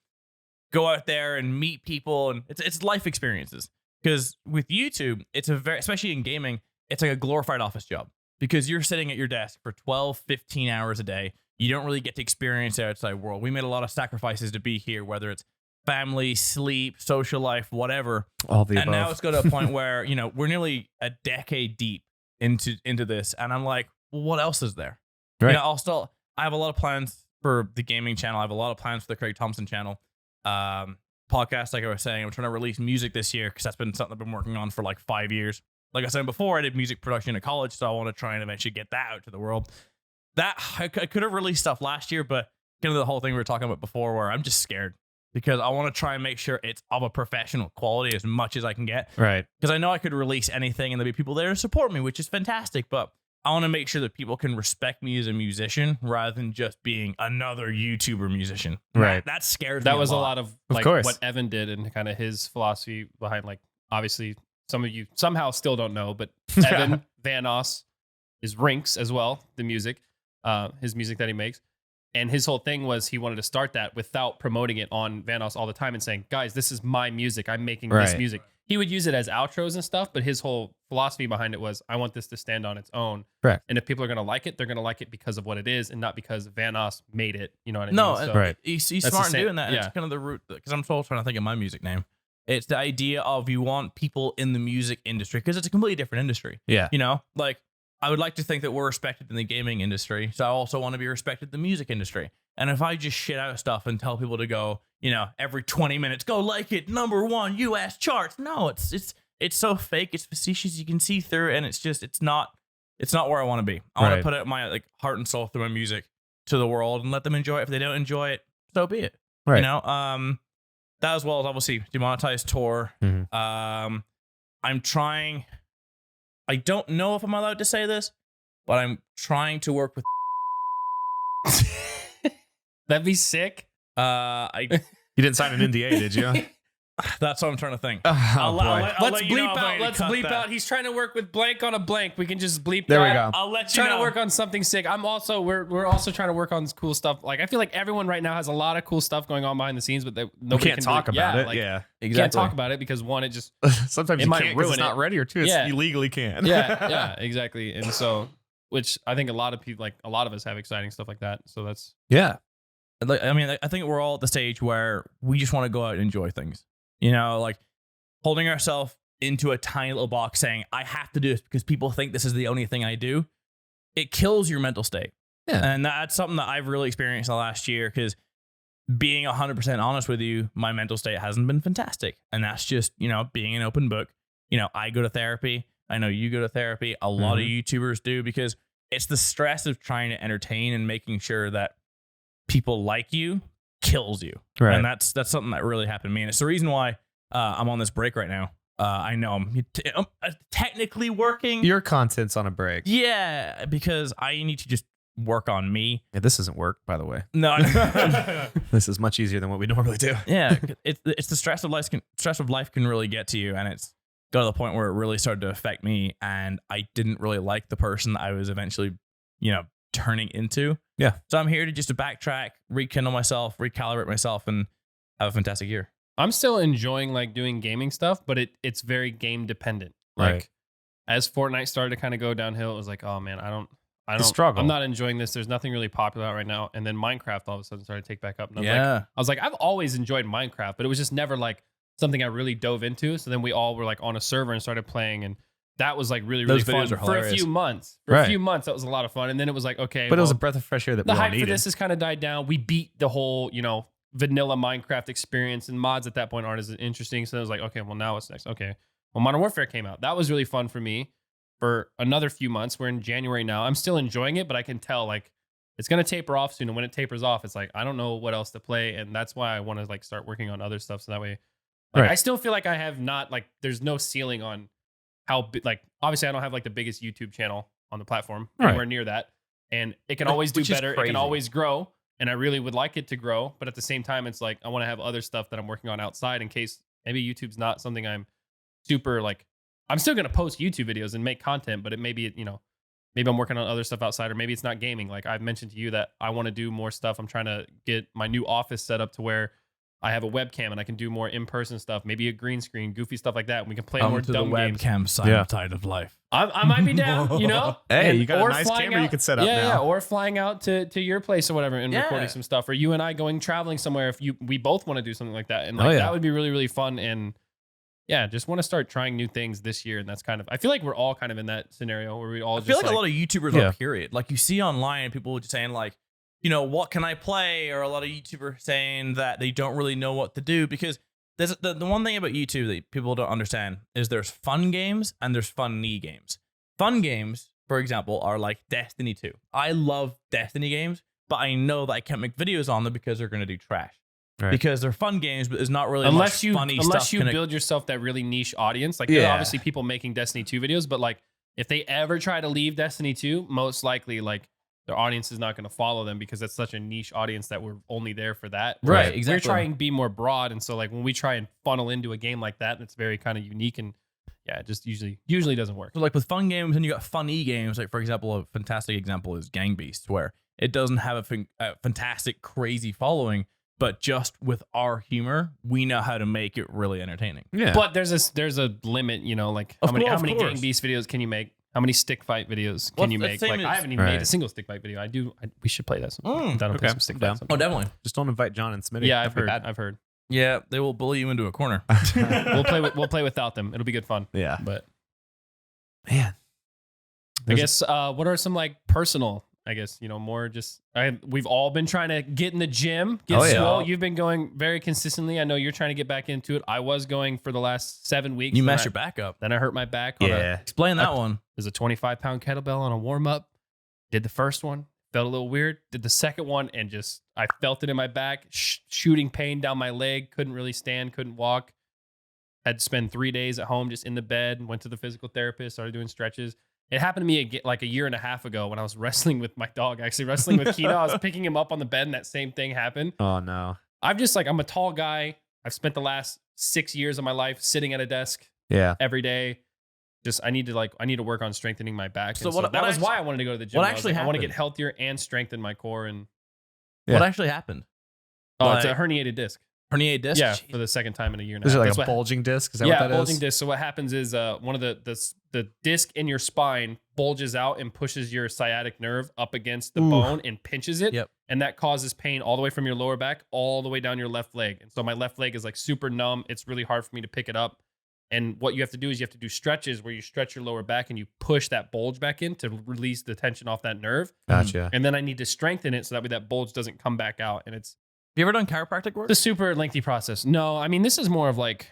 go out there and meet people. And it's life experiences. Because with YouTube, it's a very, especially in gaming, it's like a glorified office job because you're sitting at your desk for 12, 15 hours a day. You don't really get to experience the outside world. We made a lot of sacrifices to be here, whether it's family, sleep, social life, whatever. All the and above. now it's got to a point where, you know, we're nearly a decade deep into this. And I'm like, well, what else is there? Right. You know, I have a lot of plans for the gaming channel. I have a lot of plans for the Craig Thompson channel. Podcast, like I was saying, I'm trying to release music this year because that's been something I've been working on for like 5 years. Like I said before, I did music production at college, so I want to try and eventually get that out to the world. That I could have released stuff last year, but kind of the whole thing we were talking about before where I'm just scared because I want to try and make sure it's of a professional quality as much as I can get. Right. Because I know I could release anything and there'll be people there to support me, which is fantastic, but I want to make sure that people can respect me as a musician rather than just being another YouTuber musician. Right. That scares me. that was a lot of like course. what Evan did and kind of his philosophy behind, like, obviously some of you somehow still don't know, but Evan Vanoss is Rinks as well, the music, his music that he makes. And his whole thing was he wanted to start that without promoting it on Vanoss all the time and saying, guys, this is my music. I'm making this Right. music. He would use it as outros and stuff, but his whole philosophy behind it was, I want this to stand on its own. Correct. And if people are going to like it, they're going to like it because of what it is and not because Vanoss made it. You know what I No, mean? Right. He's That's smart the in same- doing that. And yeah. it's kind of the root, because I'm still trying to think of my music name. It's the idea of you want people in the music industry because it's a completely different industry. Yeah. You know, like I would like to think that we're respected in the gaming industry. So I also want to be respected in the music industry. And if I just shit out stuff and tell people to go, you know, every 20 minutes, go like it, #1 US charts. No, it's so fake. It's facetious. You can see through it. And it's just, it's not where I want to be. I want Right. to put out my like heart and soul through my music to the world and let them enjoy it. If they don't enjoy it, so be it. Right. You know, that as well as obviously Demonetized Tour. Mhm. I'm trying, I don't know if I'm allowed to say this, but I'm trying to work with, That'd be sick. I, You didn't sign an NDA, did you? that's what I'm trying to think. Oh, I'll boy. let Let's you know bleep if I out. need to Let's cut bleep that. out. He's trying to work with blank on a blank. We can just bleep There that. we go. I'll let you Trying know. to work on something sick. I'm also we're also trying to work on cool stuff. Like I feel like everyone right now has a lot of cool stuff going on behind the scenes, but We nobody can't can talk really, about yeah, it. like, Yeah. You can't talk about it because one, it just Sometimes It you might can't because ruin it's not it. ready, or two, it's Yeah. you legally can. yeah exactly. And so, which I think a lot of people, like a lot of us, have exciting stuff like that. So that's Yeah. Like, I mean, I think we're all at the stage where we just want to go out and enjoy things. You know, like holding ourselves into a tiny little box saying, I have to do this because people think this is the only thing I do. It kills your mental state. Yeah. And that's something that I've really experienced in the last year because being 100% honest with you, my mental state hasn't been fantastic. And that's just, you know, being an open book. You know, I go to therapy. I know you go to therapy. A lot of YouTubers do because it's the stress of trying to entertain and making sure that people like you kills you. Right. And that's something that really happened to me. And it's the reason why I'm on this break right now. I know I'm technically working. Your content's on a break. Yeah, because I need to just work on me. Yeah, this isn't work, by the way. No. This is much easier than what we normally do. Yeah, it's the stress of life can really get to you, and it's got to the point where it really started to affect me, and I didn't really like the person I was eventually, you know, turning into. Yeah. So I'm here to just to backtrack, rekindle myself, recalibrate myself, and have a fantastic year. I'm still enjoying like doing gaming stuff, but it's very game dependent. Like Right. as Fortnite started to kind of go downhill, it was like, oh man, I don't struggle. I'm not enjoying this. There's nothing really popular out right now. And then Minecraft all of a sudden started to take back up. And I was like, I've always enjoyed Minecraft, but it was just never like something I really dove into. So then we all were like on a server and started playing, and that was like really, really Those videos fun are for a hilarious. few months. Right. that was a lot of fun. And then it was like, okay, But it was well, a breath of fresh air that the we all hype for needed. this has kind of died down. We beat the whole, you know, vanilla Minecraft experience, and mods at that point aren't as interesting. So I was like, okay, well, now what's next? Okay, well, Modern Warfare came out. That was really fun for me for another few months. We're in January now. I'm still enjoying it, but I can tell like it's gonna taper off soon. And when it tapers off, it's like I don't know what else to play, and that's why I want to like start working on other stuff. So that way, like, I still feel like I have not like there's no ceiling on how like obviously I don't have like the biggest YouTube channel on the platform anywhere near that, and it can always do better. It can always grow. And I really would like it to grow, but at the same time, it's like I want to have other stuff that I'm working on outside in case maybe YouTube's not something I'm super like. I'm still gonna post YouTube videos and make content, but it maybe maybe I'm working on other stuff outside, or maybe it's not gaming. Like I've mentioned to you that I want to do more stuff. I'm trying to get my new office set up to where I have a webcam and I can do more in-person stuff, maybe a green screen, goofy stuff like that. And we can play more dumb games. Webcam side of life. I might be down, you know? Hey, you got a nice camera you could set up now. Yeah, or flying out to your place or whatever and recording some stuff. Or you and I going traveling somewhere if we both want to do something like that. And like that would be really, really fun. And yeah, just want to start trying new things this year. And that's kind of, I feel like we're all kind of in that scenario where we all just I feel like a lot of YouTubers are period. Like you see online, people just saying like, you know, what can I play? Or a lot of YouTubers saying that they don't really know what to do because there's the one thing about YouTube that people don't understand is there's fun games and there's funny games. Fun games, for example, are like Destiny 2. I love Destiny games, but I know that I can't make videos on them because they're going to do trash. Right. Because they're fun games, but there's not really much funny stuff. Unless you build yourself that really niche audience. Like there are obviously people making Destiny 2 videos, but like if they ever try to leave Destiny 2, most likely like their audience is not going to follow them because that's such a niche audience that we're only there for that. Right, exactly. We're trying to be more broad. And so like when we try and funnel into a game like that, it's very kind of unique and yeah, it just usually doesn't work. So like with fun games and you got funny games, like for example, a fantastic example is Gang Beasts, where it doesn't have a fantastic, crazy following, but just with our humor, we know how to make it really entertaining. Yeah. But there's a limit, you know, like how many Gang Beast videos can you make? How many stick fight videos can you make? Like I haven't even made a single stick fight video. We should play that sometime. Down to play some stick fight sometime. Oh, definitely. Just don't invite John and Smitty. Yeah, I've heard. Yeah, they will bully you into a corner. We'll play without them. It'll be good fun. Yeah. But man, I guess what are some like personal, I guess, you know, more just we've all been trying to get in the gym, get swole. You've been going very consistently. I know you're trying to get back into it. I was going for the last 7 weeks. You messed your back up. Then I hurt my back. Explain that one. There's a 25-pound kettlebell on a warm-up. Did the first one. Felt a little weird. Did the second one and just I felt it in my back, shooting pain down my leg. Couldn't really stand, couldn't walk. Had to spend 3 days at home just in the bed. Went to the physical therapist, started doing stretches. It happened to me like a year and a half ago when I was wrestling with my dog. Actually, wrestling with Kino. I was picking him up on the bed and that same thing happened. Oh, no. I'm a tall guy. I've spent the last 6 years of my life sitting at a desk every day. Just I need to work on strengthening my back. So that was why I wanted to go to the gym. What actually happened? I want to get healthier and strengthen my core. And what actually happened? Oh, it's a herniated disc. Herniated disc? Yeah, for the second time in a year and a half. Is it like a bulging disc? Is that what that is? Yeah, bulging disc. So what happens is one of the disc in your spine bulges out and pushes your sciatic nerve up against the bone and pinches it. Yep. And that causes pain all the way from your lower back all the way down your left leg. And so my left leg is like super numb. It's really hard for me to pick it up. And what you have to do is you have to do stretches where you stretch your lower back and you push that bulge back in to release the tension off that nerve. Gotcha. And then I need to strengthen it so that way that bulge doesn't come back out. And it's Have you ever done chiropractic work? It's a super lengthy process. No, I mean, this is more of like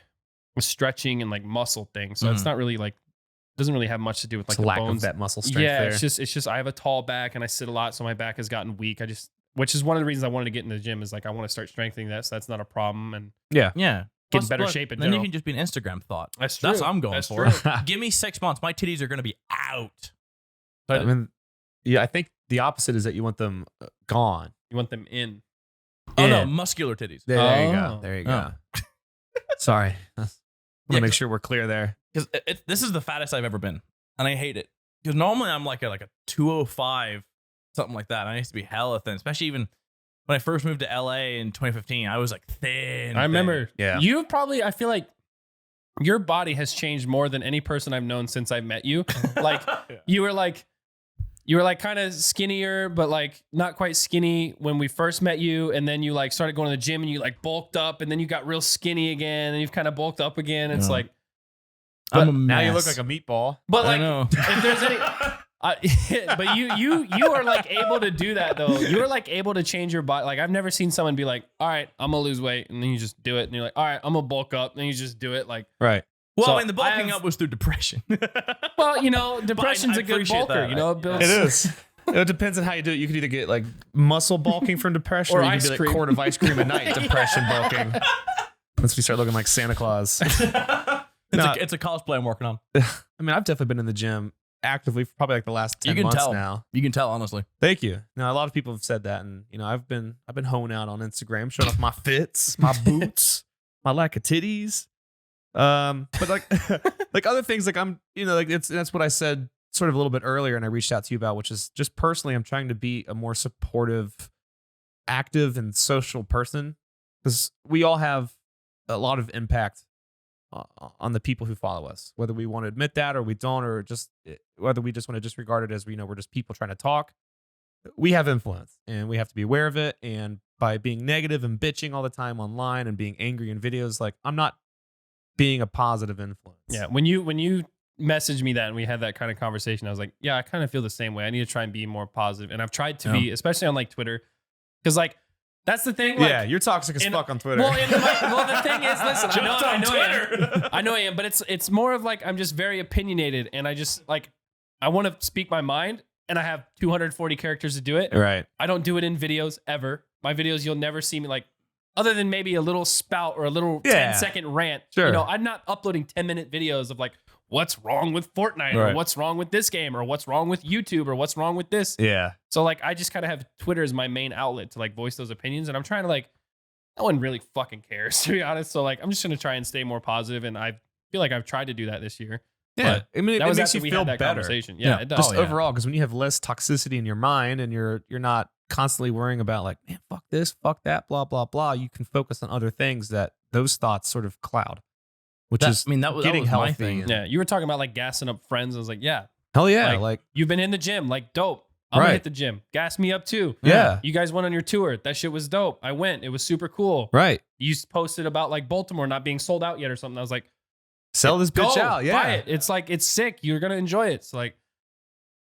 a stretching and like muscle thing. So it's not really like, doesn't really have much to do with like the lack bones. of that muscle strength Yeah, there. it's just I have a tall back and I sit a lot. So my back has gotten weak. Which is one of the reasons I wanted to get in the gym is like, I want to start strengthening that. So that's not a problem. And yeah. Get in better shape in then general. You can just be an Instagram thought. That's true. That's what I'm going That's for. true. Give me 6 months. My titties are going to be out. I mean, I think the opposite is that you want them gone. You want them in. Oh, no, muscular titties. There you go. There you go. Sorry. I want to make sure we're clear there. Because this is the fattest I've ever been, and I hate it. Because normally I'm like a 205, something like that. I used to be hella thin, especially even when I first moved to LA in 2015. I was like thin. I remember. Yeah. You probably, I feel like your body has changed more than any person I've known since I met you. Like you were like kind of skinnier, but like not quite skinny when we first met you. And then you like started going to the gym and you like bulked up and then you got real skinny again and you've kind of bulked up again. It's like, now you look like a meatball. But I like, know. if there's any, But you are like able to do that though. You are like able to change your body. Like I've never seen someone be like, all right, I'm gonna lose weight, and then you just do it, and you're like, all right, I'm gonna bulk up, and then you just do it. Like Right. Well, So I mean, the bulking up was through depression. well, you know, depression's I a good appreciate bulker. that. You know, it builds. It is. It depends on how you do it. You could either get like muscle bulking from depression, Or or you ice could be like cream. quart of ice cream a night depression bulking. Once we start looking like Santa Claus. It's a cosplay I'm working on. I mean, I've definitely been in the gym actively for probably like the last 10 You can months tell. now. You can tell, honestly. Thank you. Now, a lot of people have said that, and you know, I've been honing out on Instagram, showing off my fits, my boots, my lack of titties. But like like other things, like I'm, you know, like that's what I said sort of a little bit earlier, and I reached out to you about, which is just personally, I'm trying to be a more supportive, active, and social person, because we all have a lot of impact on the people who follow us, whether we want to admit that or we don't, or just whether we just want to disregard it as we're just people trying to talk. We have influence, and we have to be aware of it. And by being negative and bitching all the time online and being angry in videos, like I'm not being a positive influence. Yeah, when you messaged me that and we had that kind of conversation, I was like, yeah, I kind of feel the same way. I need to try and be more positive, and I've tried to be, especially on like Twitter, because like that's the thing. Like, yeah, you're toxic as fuck on Twitter. Well, the thing is, listen, I know I am, but it's more of like I'm just very opinionated, and I just like I want to speak my mind, and I have 240 characters to do it. Right. I don't do it in videos ever. My videos, you'll never see me like, other than maybe a little spout or a little 10-second rant. Sure. You know, I'm not uploading 10-minute videos of like, what's wrong with Fortnite, or what's wrong with this game, or what's wrong with YouTube, or what's wrong with this. Yeah. So like, I just kind of have Twitter as my main outlet to like voice those opinions. And I'm trying to like, no one really fucking cares, to be honest. So like, I'm just going to try and stay more positive. And I feel like I've tried to do that this year. Yeah. But I mean, that it was makes after you we feel had that better. conversation. Yeah, it does. Just overall, because when you have less toxicity in your mind and you're not constantly worrying about like, man, fuck this, fuck that, blah, blah, blah, you can focus on other things that those thoughts sort of cloud, which is getting healthy. My thing. Yeah, you were talking about like gassing up friends. I was like, yeah. Hell yeah. Like you've been in the gym, like dope. I'm gonna hit the gym. Gas me up too. Yeah. You guys went on your tour. That shit was dope. I went. It was super cool. Right. You posted about like Baltimore not being sold out yet or something. I was like, sell this bitch out. Yeah. Buy it. It's like, it's sick. You're gonna enjoy it. It's like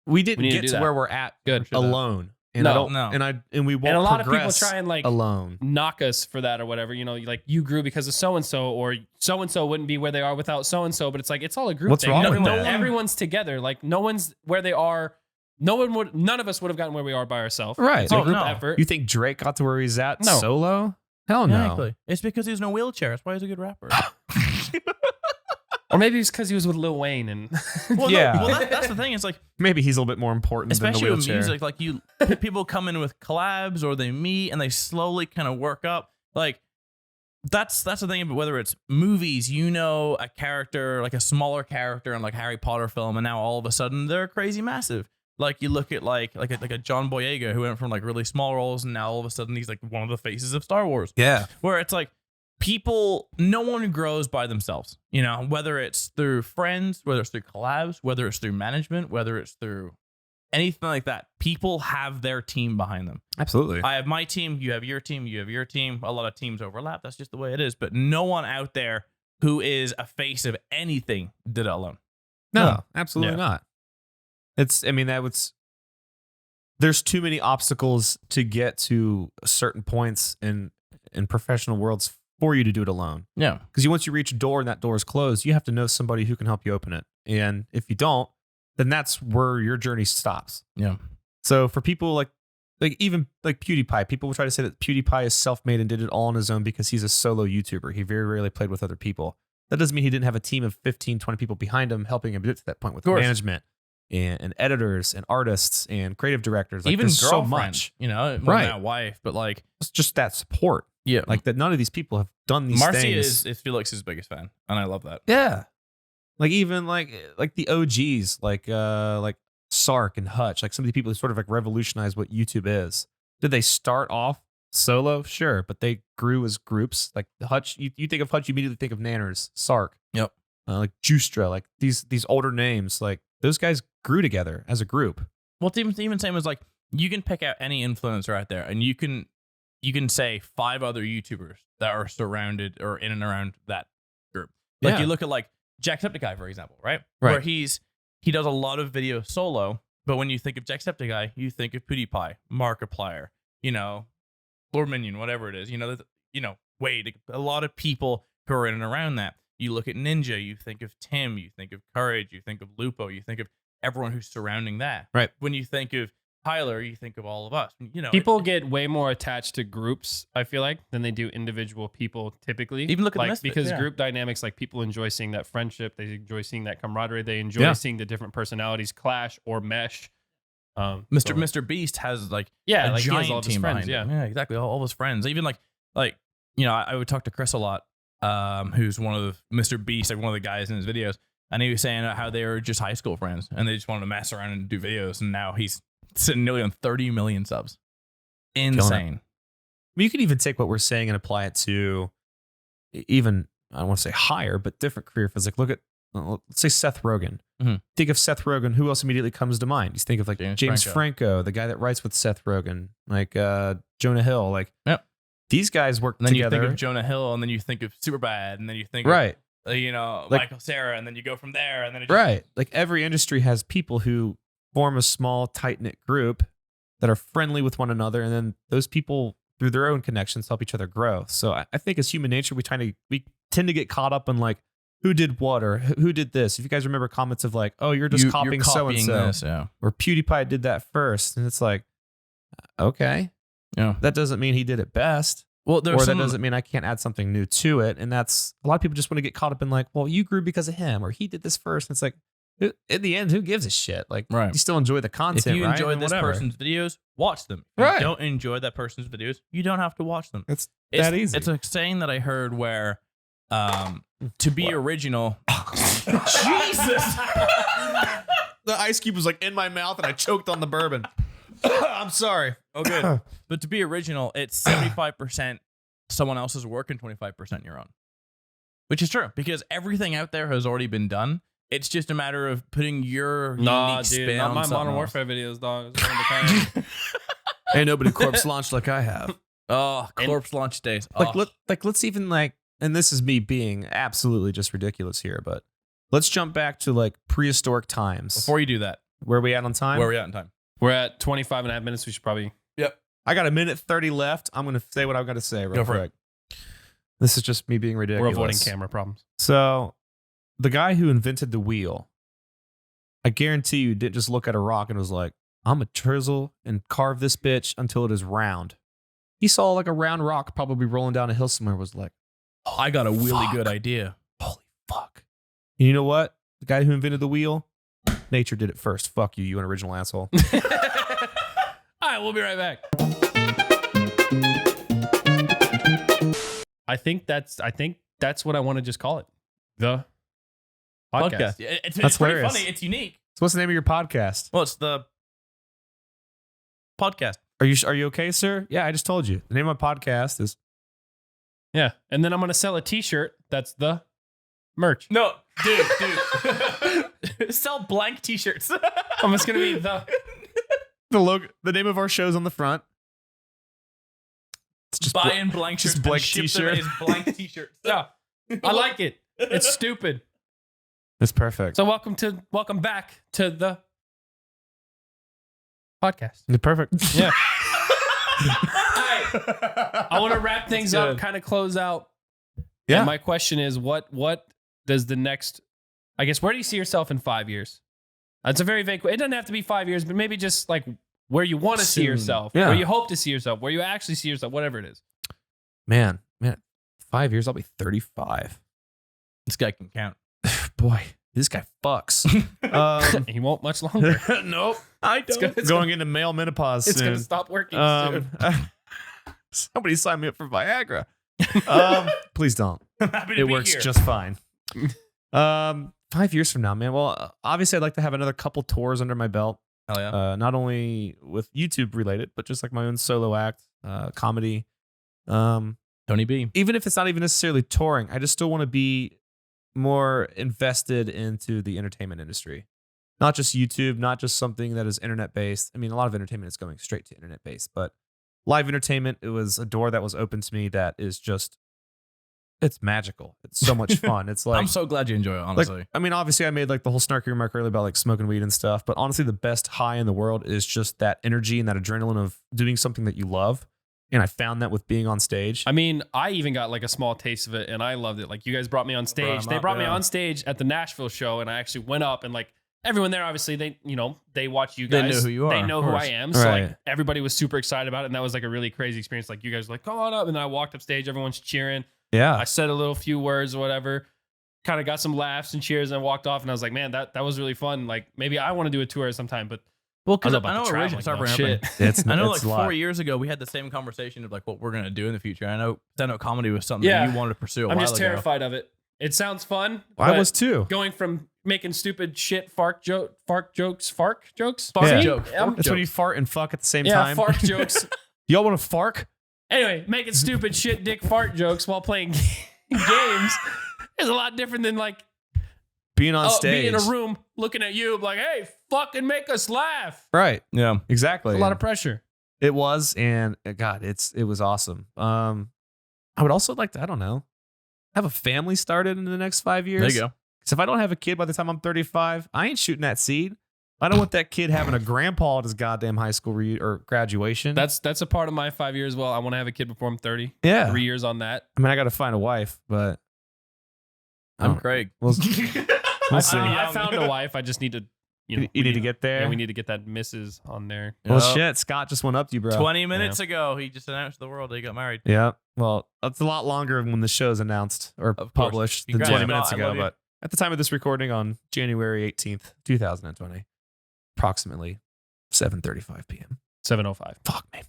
we didn't need to get do to that. where we're at Good. alone. And No, I don't, no. and we won't and a lot of people progress try and like alone. knock us for that or whatever. You know, like you grew because of so-and-so, or so-and-so wouldn't be where they are without so-and-so. But it's like, it's all a group What's thing. wrong with that? Everyone's together. Like no one's where they are. None of us would have gotten where we are by ourselves. Right. It's a Oh, group no. effort. You think Drake got to where he's at No. solo? Hell no. Exactly. It's because he's no wheelchair. That's why he's a good rapper. Or maybe it's because he was with Lil Wayne and Well, Yeah. no, well, that's the thing. It's like, Maybe he's a little bit more important especially than the with wheelchair. music, like people come in with collabs or they meet and they slowly kind of work up. Like that's the thing about whether it's movies, you know, a character, like a smaller character in like Harry Potter film, and now all of a sudden they're crazy massive. Like you look at like a John Boyega who went from like really small roles and now all of a sudden he's like one of the faces of Star Wars. Yeah. Where it's like no one grows by themselves, you know, whether it's through friends, whether it's through collabs, whether it's through management, whether it's through anything like that. People have their team behind them. Absolutely. I have my team, you have your team, you have your team. A lot of teams overlap. That's just the way it is. But no one out there who is a face of anything did it alone. No, absolutely Yeah. not. There's too many obstacles to get to certain points in professional worlds for you to do it alone. Yeah. Because once you reach a door and that door is closed, you have to know somebody who can help you open it. And if you don't, then that's where your journey stops. Yeah. So for people like even like PewDiePie, people will try to say that PewDiePie is self-made and did it all on his own because he's a solo YouTuber. He very rarely played with other people. That doesn't mean he didn't have a team of 15, 20 people behind him helping him get to that point with course. management and editors and artists and creative directors. Like, Even there's so girlfriend, much. you know, Right. not wife, but like, It's just that support. yeah. Like that none of these people have done these Marcia things. is Felix's biggest fan. And I love that. Yeah. Like even like the OGs, like Sark and Hutch, like some of the people who sort of like revolutionized what YouTube is. Did they start off solo? Sure, but they grew as groups. Like Hutch, you think of Hutch, you immediately think of Nanners, Sark. Yep. Like Justra, like these older names, like those guys grew together as a group. Well, it's even same as like, you can pick out any influencer out there and you can say 5 other YouTubers that are surrounded or in and around that group. Like Yeah. you look at like Jacksepticeye, for example, right? Right. Where he does a lot of videos solo, But when you think of Jacksepticeye, you think of PewDiePie, Markiplier, Lord Minion, whatever it is. Wade, a lot of people who are in and around that. You look at Ninja, you think of Tim, you think of Courage, you think of Lupo, you think of everyone who's surrounding that. Right. When you think of Tyler, you think of all of us. People get way more attached to groups, I feel like, than they do individual people typically. Even look at the like Misfits, because yeah. group dynamics, like people enjoy seeing that friendship, they enjoy seeing that camaraderie, they enjoy seeing the different personalities clash or mesh. Mr. Beast has like he a has giant all of his team friends, behind him. Yeah, exactly. All his friends. Even I would talk to Chris a lot, who's one of the Mr. Beast, like one of the guys in his videos, and he was saying how they were just high school friends and they just wanted to mess around and do videos, and now he's sitting nearly on 30 million subs. Insane. You could even take what we're saying and apply it to even, I don't want to say higher, but different career fields. Like look at, let's say Seth Rogen. Mhm. Think of Seth Rogen. Who else immediately comes to mind? You think of like James Franco, the guy that writes with Seth Rogen, like Jonah Hill. Like, yep. These guys work and then together. You think of Jonah Hill, and then you think of Superbad, and then you think of, Michael Cera, and then you go from there, and then it just, like every industry has people who form a small, tight-knit group that are friendly with one another, and then those people, through their own connections, help each other grow. So I think as human nature, we tend to get caught up in like, who did what or who did this? If you guys remember comments of like, oh, you're just copying so-and-so. Or PewDiePie did that first. And it's like, okay. Yeah. That doesn't mean he did it best. Well, that doesn't mean I can't add something new to it. And that's, a lot of people just want to get caught up in like, well, you grew because of him or he did this first. And it's like, in the end, who gives a shit? Like, you still enjoy the content, if you right? enjoy this person's videos, watch them. If you don't enjoy that person's videos, you don't have to watch them. It's that easy. It's a saying that I heard where to be original. Jesus! The ice cube was like in my mouth and I choked on the bourbon. I'm sorry. Oh, good. But to be original, it's 75% someone else's work and 25% your own. Which is true, because everything out there has already been done. It's just a matter of putting your unique spin not on my something Modern else. Warfare videos, dog. It's one of a kind. Ain't nobody corpse launched like I have. Oh, corpse launch days. Let's even like, and this is me being absolutely just ridiculous here, but let's jump back to like prehistoric times. Before you do that, where are we at on time? Where are we at in time? We're at 25 and a half minutes. We should probably. Yep. I got a minute 30 left. I'm going to say what I've got to say real quick. This is just me being ridiculous. We're avoiding camera problems. So the guy who invented the wheel, I guarantee you didn't just look at a rock and was like, I'm going to chisel and carve this bitch until it is round. He saw like a round rock probably rolling down a hill somewhere, was like, oh, I got a really good idea. Holy fuck. And you know what? The guy who invented the wheel, nature did it first. Fuck you, you an original asshole. All right, we'll be right back. I think that's what I want to just call it. The podcast. It's pretty funny. It's unique. So what's the name of your podcast? Well, it's the podcast. Are you okay, sir? Yeah, I just told you. The name of my podcast is. Yeah. And then I'm going to sell a t-shirt. That's the merch. No, dude. Sell blank t-shirts. I'm just going to be the logo. The name of our show's on the front. It's just buy in blank shirts. Just blank and t-shirt. Ship them as blank t-shirts. Yeah. I like it. It's stupid. It's perfect. So welcome back to the podcast. It's perfect. Yeah. I want to wrap things up, kind of close out. Yeah. And my question is, what does the next, I guess, where do you see yourself in 5 years? It's a very vague, it doesn't have to be 5 years, but maybe just like where you want to see yourself, where you hope to see yourself, where you actually see yourself, whatever it is. Man, 5 years, I'll be 35. This guy can count. Boy, this guy fucks. He won't much longer. Nope. I don't. Going into male menopause It's soon. going to stop working soon. Somebody sign me up for Viagra. Please don't. It works just fine. 5 years from now, man. Well, obviously, I'd like to have another couple tours under my belt. Hell yeah. Not only with YouTube related, but just like my own solo act, comedy. Tony B. Even if it's not even necessarily touring, I just still want to be more invested into the entertainment industry. Not just YouTube, not just something that is internet based. I mean, a lot of entertainment is going straight to internet based, but live entertainment, it was a door that was open to me that is just It's magical. It's so much fun. It's like I'm so glad you enjoy it, honestly. I mean, obviously, I made like the whole snarky remark earlier about like smoking weed and stuff. But honestly, the best high in the world is just that energy and that adrenaline of doing something that you love. And I found that with being on stage. I mean, I even got like a small taste of it, and I loved it. Like you guys brought me on stage. They brought me on stage at the Nashville show, and I actually went up and like everyone there, obviously, they watch you guys. They know who you are. They know who I am. So Right. like everybody was super excited about it, and that was like a really crazy experience. Like you guys were like, come on up, and then I walked up stage, everyone's cheering. Yeah. I said a little few words or whatever, kind of got some laughs and cheers, and I walked off, and I was like, man, that was really fun. Like maybe I want to do a tour sometime, but Well, because I I don't know know about the originally, traveling, sorry, though. bringing up Shit. I know it's like a lot. 4 years ago, we had the same conversation of like what we're going to do in the future. I know stand-up comedy was something Yeah. that you wanted to pursue a I'm while just ago. terrified of it. It sounds fun. I but was too. going from making stupid shit fark jokes. Fark Yeah. jokes. That's when you fart and fuck at the same Yeah, time. fark jokes. Y'all want to fark? Anyway, making stupid shit dick fart jokes while playing games is a lot different than like Being on stage. being in a room looking at you like, hey, fucking make us laugh. Right. Yeah. Exactly. It's a lot of pressure. It was, and God, it was awesome. I would also like to, I don't know, have a family started in the next 5 years. There you go. Because if I don't have a kid by the time I'm 35, I ain't shooting that seed. I don't want that kid having a grandpa at his goddamn high school or graduation. That's a part of my 5 years. Well, I want to have a kid before I'm 30. yeah. 3 years on that. I mean, I got to find a wife, but I'm Craig. we'll I see. found a wife. I just need to, You need to get there. Yeah, we need to get that Mrs. on there. Well, Yep. shit, Scott just went up to you, bro. 20 minutes ago, he just announced to the world that he got married. Yeah. Well, that's a lot longer when the show's announced or Of course. published than Congrats, 20 Scott. minutes I ago. love you. But at the time of this recording on January 18th, 2020, approximately 7:35 p.m. 7:05. Fuck me.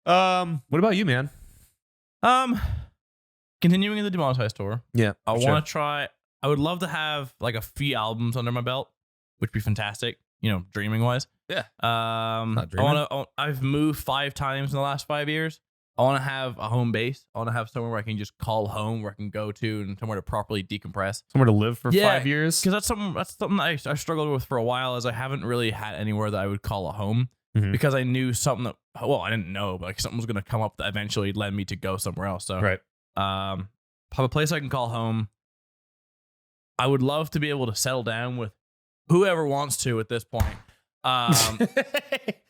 What about you, man? Continuing in the Demonetized Tour, Yeah. I sure. want to try. I would love to have like a few albums under my belt, which would be fantastic. You know, dreaming wise. Yeah. Not I've moved 5 times in the last 5 years. I want to have a home base. I want to have somewhere where I can just call home, where I can go to, and somewhere to properly decompress. Somewhere to live for Yeah, 5 years. Because that's something that I struggled with for a while, as I haven't really had anywhere that I would call a home. Mhm. Because I knew something that, well, I didn't know, but like something was going to come up that eventually led me to go somewhere else. So, Right. have a place I can call home. I would love to be able to settle down with whoever wants to at this point.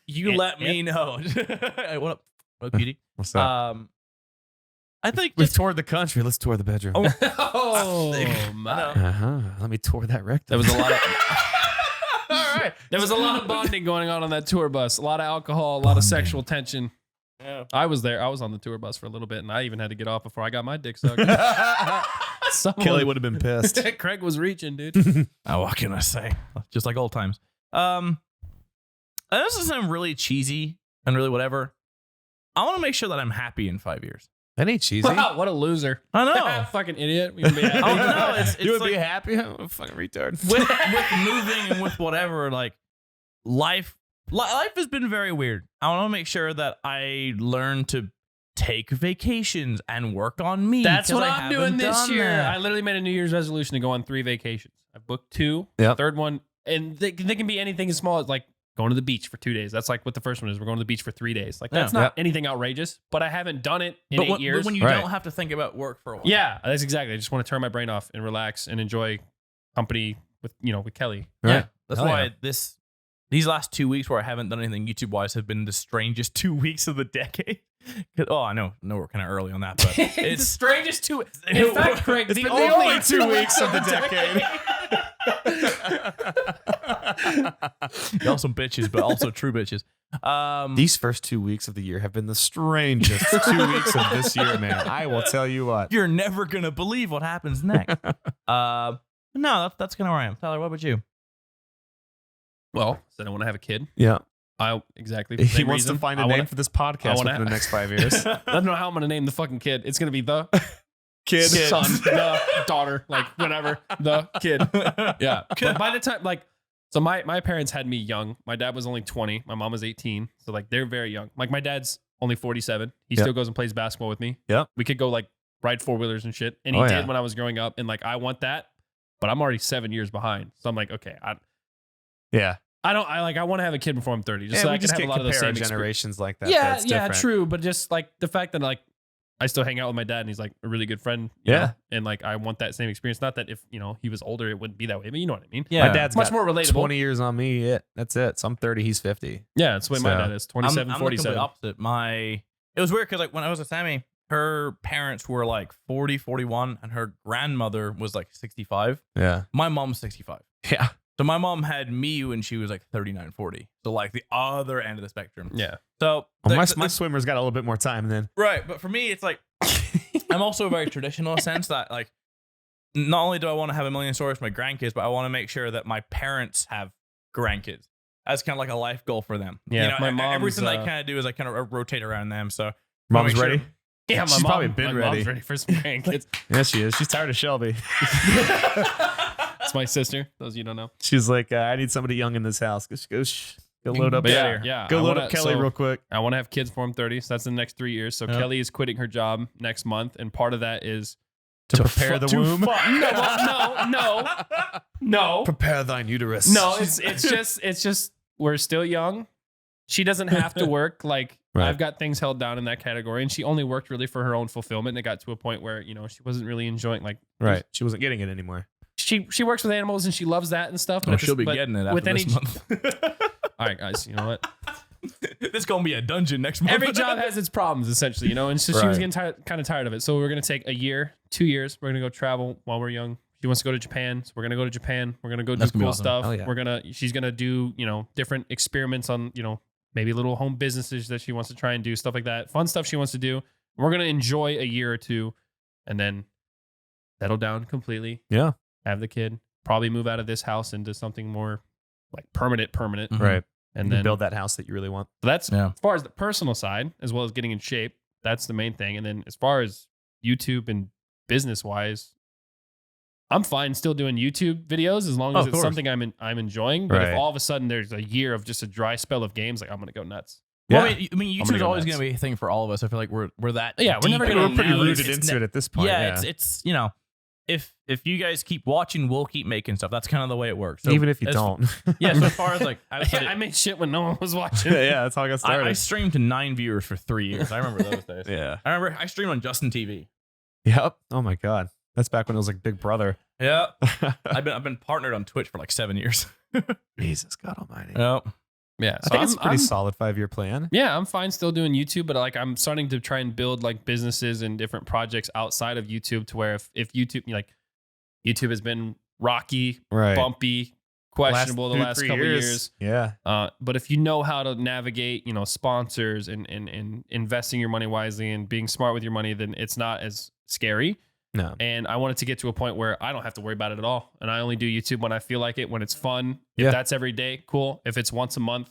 You let me know. Hey, what up, cutie? What's up? I think We've just, toured the country. Let's tour the bedroom. Oh, my. Uh-huh. Let me tour that rectum. There was a lot of All right. there was a lot of bonding going on that tour bus. A lot of alcohol, a lot of sexual tension. yeah. I was there. I was on the tour bus for a little bit, and I even had to get off before I got my dick sucked. Someone- Kelly would have been pissed. Craig was reaching, dude. Oh, what can I say? Just like old times. This doesn't sound really cheesy and really whatever. I want to make sure that I'm happy in 5 years. That ain't cheesy. Wow, what a loser. I know. Fucking idiot. We can be happy. Oh, no, it's You would like, be happy? I'm a fucking retard. with moving and with whatever, like life has been very weird. I want to make sure that I learn to take vacations and work on me. That's 'cause what I I'm doing haven't this done year. that. I literally made a New Year's resolution to go on 3 vacations. I booked 2. Yep. Third one, and they can be anything as small as like going to the beach for 2 days. That's like what the first one is. We're going to the beach for 3 days. Like that's Yeah. not anything outrageous, but I haven't done it in 8 years. But when you Right. don't have to think about work for a while. Yeah, that's exactly. I just want to turn my brain off and relax and enjoy company with with Kelly. Yeah. That's Hell why yeah. these last 2 weeks where I haven't done anything YouTube wise have been the strangest 2 weeks of the decade. Oh, I know we're kind of early on that, but It's the it's strangest 2. In fact, Craig, It's the been only 2 weeks of the decade. y'all some bitches, but also true bitches. These first 2 weeks of the year have been the strangest 2 weeks of this year, man. I will tell you what. You're never gonna believe what happens next. No, that's kind of where I am. Tyler, what about you? Well, said I want to have a kid. Yeah. Exactly. He same wants reason. to find I a name wanna- for this podcast wanna- within the next 5 years. I don't know how I'm gonna name the fucking kid. It's gonna be the Kid. son, the daughter, like whatever, the kid. Yeah. But by the time, like, so my parents had me young. My dad was only 20. My mom was 18. So like they're very young. Like my dad's only 47. He Yep. still goes and plays basketball with me. Yep. We could go like ride 4-wheelers and shit. And he Oh, did yeah. when I was growing up. And like I want that, but I'm already 7 years behind. So I'm like, okay, Yeah. I want to have a kid before I'm 30. Just Yeah, so we I can just have a can't lot of the compare same experience. generations like that. Yeah, That's different. true. But just like the fact that like I still hang out with my dad, and he's like a really good friend. Yeah. know? And like I want that same experience. Not that if he was older, it wouldn't be that way, but you know what I mean. Yeah. My dad's much got more relatable. 20 years on me. That's it. So I'm 30. He's 50. Yeah, that's the way my So, dad is. 27, I'm 47. the complete opposite. It was weird because like when I was with Sammy, her parents were like 40, 41, and her grandmother was like 65. Yeah. My mom's 65. Yeah. So my mom had me when she was like 39, 40. So like the other end of the spectrum. Yeah. So Well, my swimmer's got a little bit more time then. right, but for me, it's like I'm also very traditional in a sense that like not only do I want to have a million stories for my grandkids, but I want to make sure that my parents have grandkids. That's kind of like a life goal for them. Yeah, my mom's, everything I kind of do is I kind of rotate around them. So Mom's make sure- ready? Yeah, She's probably been my ready. mom's ready for some grandkids. Yeah, she is. She's tired of Shelby. It's my sister. Those you don't know. She's like, I need somebody young in this house. Go load up. But Kelly. yeah. Go I load wanna- up Kelly so real quick. I want to have kids before I'm 30. So that's in the next 3 years. So Yeah. Kelly is quitting her job next month, and part of that is To prepare the womb. No. Prepare thine uterus. No, it's just we're still young. She doesn't have to work. Like Right. I've got things held down in that category, and she only worked really for her own fulfillment. And it got to a point where she wasn't really enjoying like Right. She wasn't getting it anymore. she works with animals and she loves that and stuff. But Oh, at the- she'll be but getting it after with this any. month. All right, guys. You know what? This gonna be a dungeon next month. Every job has its problems, essentially, and so she was Right. getting kind of tired of it. So we're gonna take a year, 2 years. We're gonna go travel while we're young. She wants to go to Japan, so we're gonna go to Japan. We're gonna go do That's gonna be cool awesome. stuff. Hell yeah. She's gonna do different experiments on maybe little home businesses that she wants to try and do, stuff like that. Fun stuff she wants to do. We're gonna enjoy a year or two, and then settle down completely. Yeah. Have the kid. Probably move out of this house into something more like permanent, Mhm. Right. and And then then build that house that you really want. so that's Yeah. as far as the personal side, as well as getting in shape. That's the main thing. And then as far as YouTube and business wise, I'm fine still doing YouTube videos as long as Of it's course. something I'm enjoying. But Right. if all of a sudden there's a year of just a dry spell of games, like I'm gonna go nuts. Well, Yeah. I mean, I'm YouTube gonna is go always nuts. going to be a thing for all of us. I feel like we're that. Yeah, we're deep never in gonna it We're pretty now. rooted It's into it at this point. Yeah, it's if you guys keep watching, we'll keep making stuff. That's kind of the way it works. So Even if you as- don't. Yeah, so as far as like outside I made shit when no one was watching. yeah, that's how I got started. I streamed to 9 viewers for 3 years. I remember those days. yeah. I remember I streamed on Justin TV. Yep. Oh my God. That's back when it was like Big Brother. Yeah, I've been partnered on Twitch for like 7 years. Jesus God Almighty. Yep. Yeah, I think it's a pretty solid 5-year plan. Yeah, I'm fine still doing YouTube, but like I'm starting to try and build like businesses and different projects outside of YouTube to where if YouTube YouTube has been rocky, Right. bumpy, questionable the last 2-3 couple years. Yeah. But if you know how to navigate, sponsors and investing your money wisely and being smart with your money, then it's not as scary. No. And I want it to get to a point where I don't have to worry about it at all. And I only do YouTube when I feel like it, when it's fun. If Yeah. that's every day, cool. If it's once a month,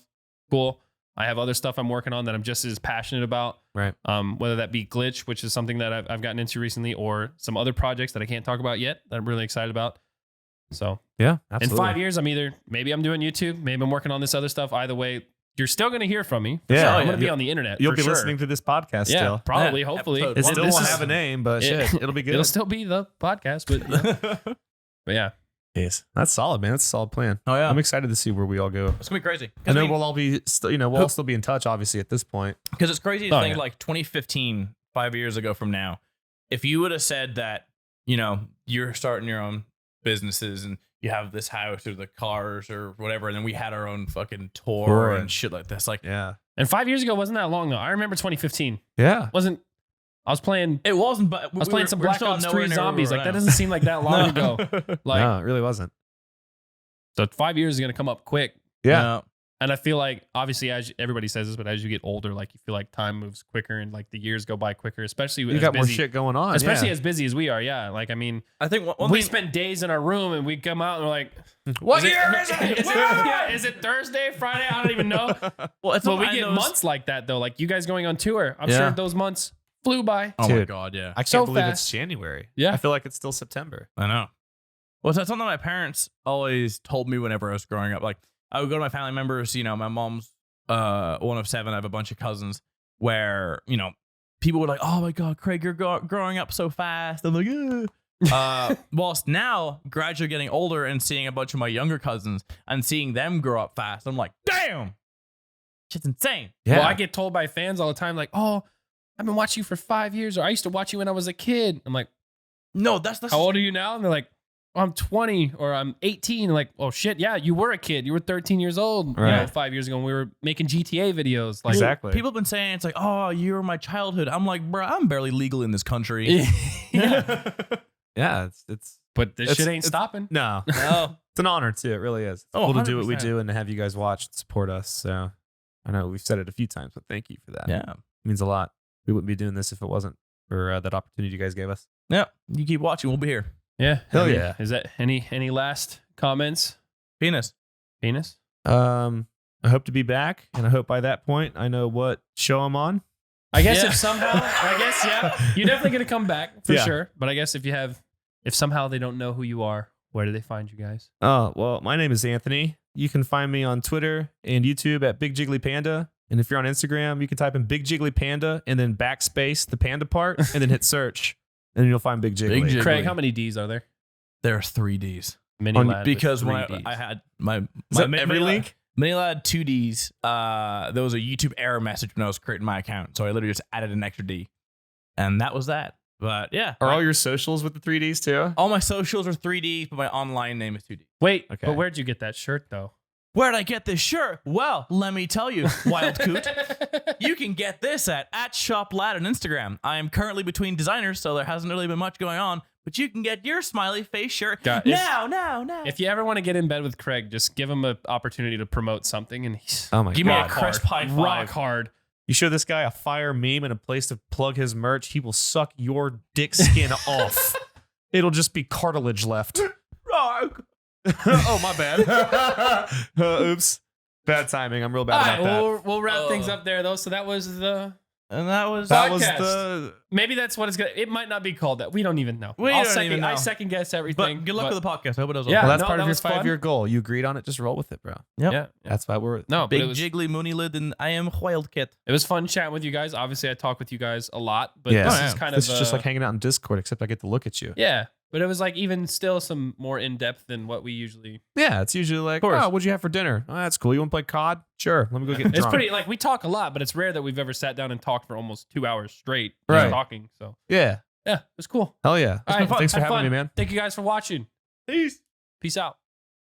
cool. I have other stuff I'm working on that I'm just as passionate about. Right. Whether that be Glitch, which is something that I've gotten into recently, or some other projects that I can't talk about yet that I'm really excited about. So Yeah. Absolutely. in 5 years, maybe I'm doing YouTube, maybe I'm working on this other stuff. Either way, you're still going to hear from me. For Yeah. sure. I'm Yeah. going to be on the internet. You'll for be sure. listening to this podcast Yeah, still. probably, Yeah, hopefully. episode It one. still This won't is- have a name, but it- shit, it'll be good. It'll still be the podcast, but but yeah. Yes. That's solid, man. That's a solid plan. Oh yeah. I'm excited to see where we all go. It's gonna be crazy. I know we'll all be, we'll all still be in touch, obviously, at this point. Because it's crazy to Oh, think yeah. like 2015, 5 years ago from now, if you would have said that, you're starting your own businesses and you have this house or the cars or whatever, and then we had our own fucking tour Tour and and- shit like this. Like, Yeah. And 5 years ago wasn't that long though. I remember 2015. Yeah. I was playing it wasn't, but I was playing some Black Ops 3 zombies. Like that doesn't seem like that long ago. Like No, it really wasn't. so 5 years is gonna come up quick. Yeah. And I feel like obviously everybody says this, but as you get older, like you feel like time moves quicker and like the years go by quicker, especially You as got busy, more shit going on. especially yeah. as busy as we are. Yeah. Like, I think one we thing, spend days in our room and we come out and we're like, What is year is it? yeah, is it Thursday, Friday? I don't even know. well, it's But what we I get noticed- months like that though. Like you guys going on tour. I'm Yeah. sure those months flew by. Oh my Dude. god, yeah, I can't So believe fast. it's January. Yeah. I feel like it's still September. I know. Well, that's something my parents always told me whenever I was growing up. Like, I would go to my family members, my mom's one of 7. I have a bunch of cousins where, people were like, oh my God, Craig, you're growing up so fast. I'm like, whilst now, gradually getting older and seeing a bunch of my younger cousins and seeing them grow up fast, I'm like, damn, shit's insane. Yeah. Well, I get told by fans all the time, like, oh, I've been watching you for 5 years, or I used to watch you when I was a kid. I'm like, No, that's how old are you now? And they're like, oh, I'm 20 or I'm 18. I'm like, oh shit, yeah, you were a kid. You were 13 years old, you know, Right. 5 years ago when we were making GTA videos. Like, Exactly. People have been saying it's like, oh, you were my childhood. I'm like, bro, I'm barely legal in this country. yeah. Yeah, it's But this It's- shit ain't it's- stopping. no. No. It's an honor too. It really is. It's Oh, cool to do what we 100%. do and to have you guys watch and support us. So I know we've said it a few times, but thank you for that. Yeah. It means a lot. We wouldn't be doing this if it wasn't for that opportunity you guys gave us. Yeah. You keep watching. We'll be here. Yeah. Hell I mean, yeah. Is that any last comments? Penis. Penis? I hope to be back, and I hope by that point I know what show I'm on. I guess Yeah. if somehow, you're definitely gonna come back for Yeah. sure. But I guess if somehow they don't know who you are, where do they find you guys? Oh, well, my name is Anthony. You can find me on Twitter and YouTube at BigJigglyPanda. And if you're on Instagram, you can type in BigJigglyPanda and then backspace the panda part and then hit search. And then you'll find Big Jiggly. Big Jiggly. Craig, how many D's are there? There are 3 Ds. MiniLadd Because with when 3 Ds. I had my Is that every MiniLadd- link? MiniLadd 2 Ds, there was a YouTube error message when I was creating my account. So I literally just added an extra D. And that was that. But yeah. Are all your socials with the 3Ds too? all my socials are 3 Ds, but my online name is 2 Ds. Wait, Okay. but where'd you get that shirt though? Where'd I get this shirt? Well, let me tell you, Wild Coot. You can get this at @ShopLad on Instagram. I am currently between designers, so there hasn't really been much going on. But you can get your smiley face shirt God, if- now. If you ever want to get in bed with Craig, just give him an opportunity to promote something, and he's Oh my Give me a God. crisp high five. rock hard. You show this guy a fire meme and a place to plug his merch, he will suck your dick skin off. It'll just be cartilage left. Oh, my bad. Oops. Bad timing. I'm real bad All about right, that. we'll wrap things up there though. So that was the. And that was That was Podcast. the. Maybe that's what it's gonna. It might not be called that. We don't even know. We I'll don't even know. I second guess everything. But good luck with the podcast. I hope it does. Yeah. Well, that's no, part that of your was fun. 5-year goal. You agreed on it. Just roll with it, bro. Yep. Yeah. That's why we're. No, but Big it was, Jiggly MiniLadd, and I am Wildcat. it was fun chatting with you guys. Obviously, I talk with you guys a lot, but Yeah. this Oh, yeah. is kind This of is just like hanging out in Discord, except I get to look at you. yeah. But it was like even still some more in depth than what we usually. Yeah, it's usually like, course. oh, what'd you have for dinner? Oh, that's cool. You want to play COD? Sure. Let me go get It's drunk. pretty like we talk a lot, but it's rare that we've ever sat down and talked for almost 2 hours straight Right. just talking. So Yeah. yeah, it was cool. Hell yeah. All right, Thanks for have having fun. me, man. Thank you guys for watching. Peace. Peace out.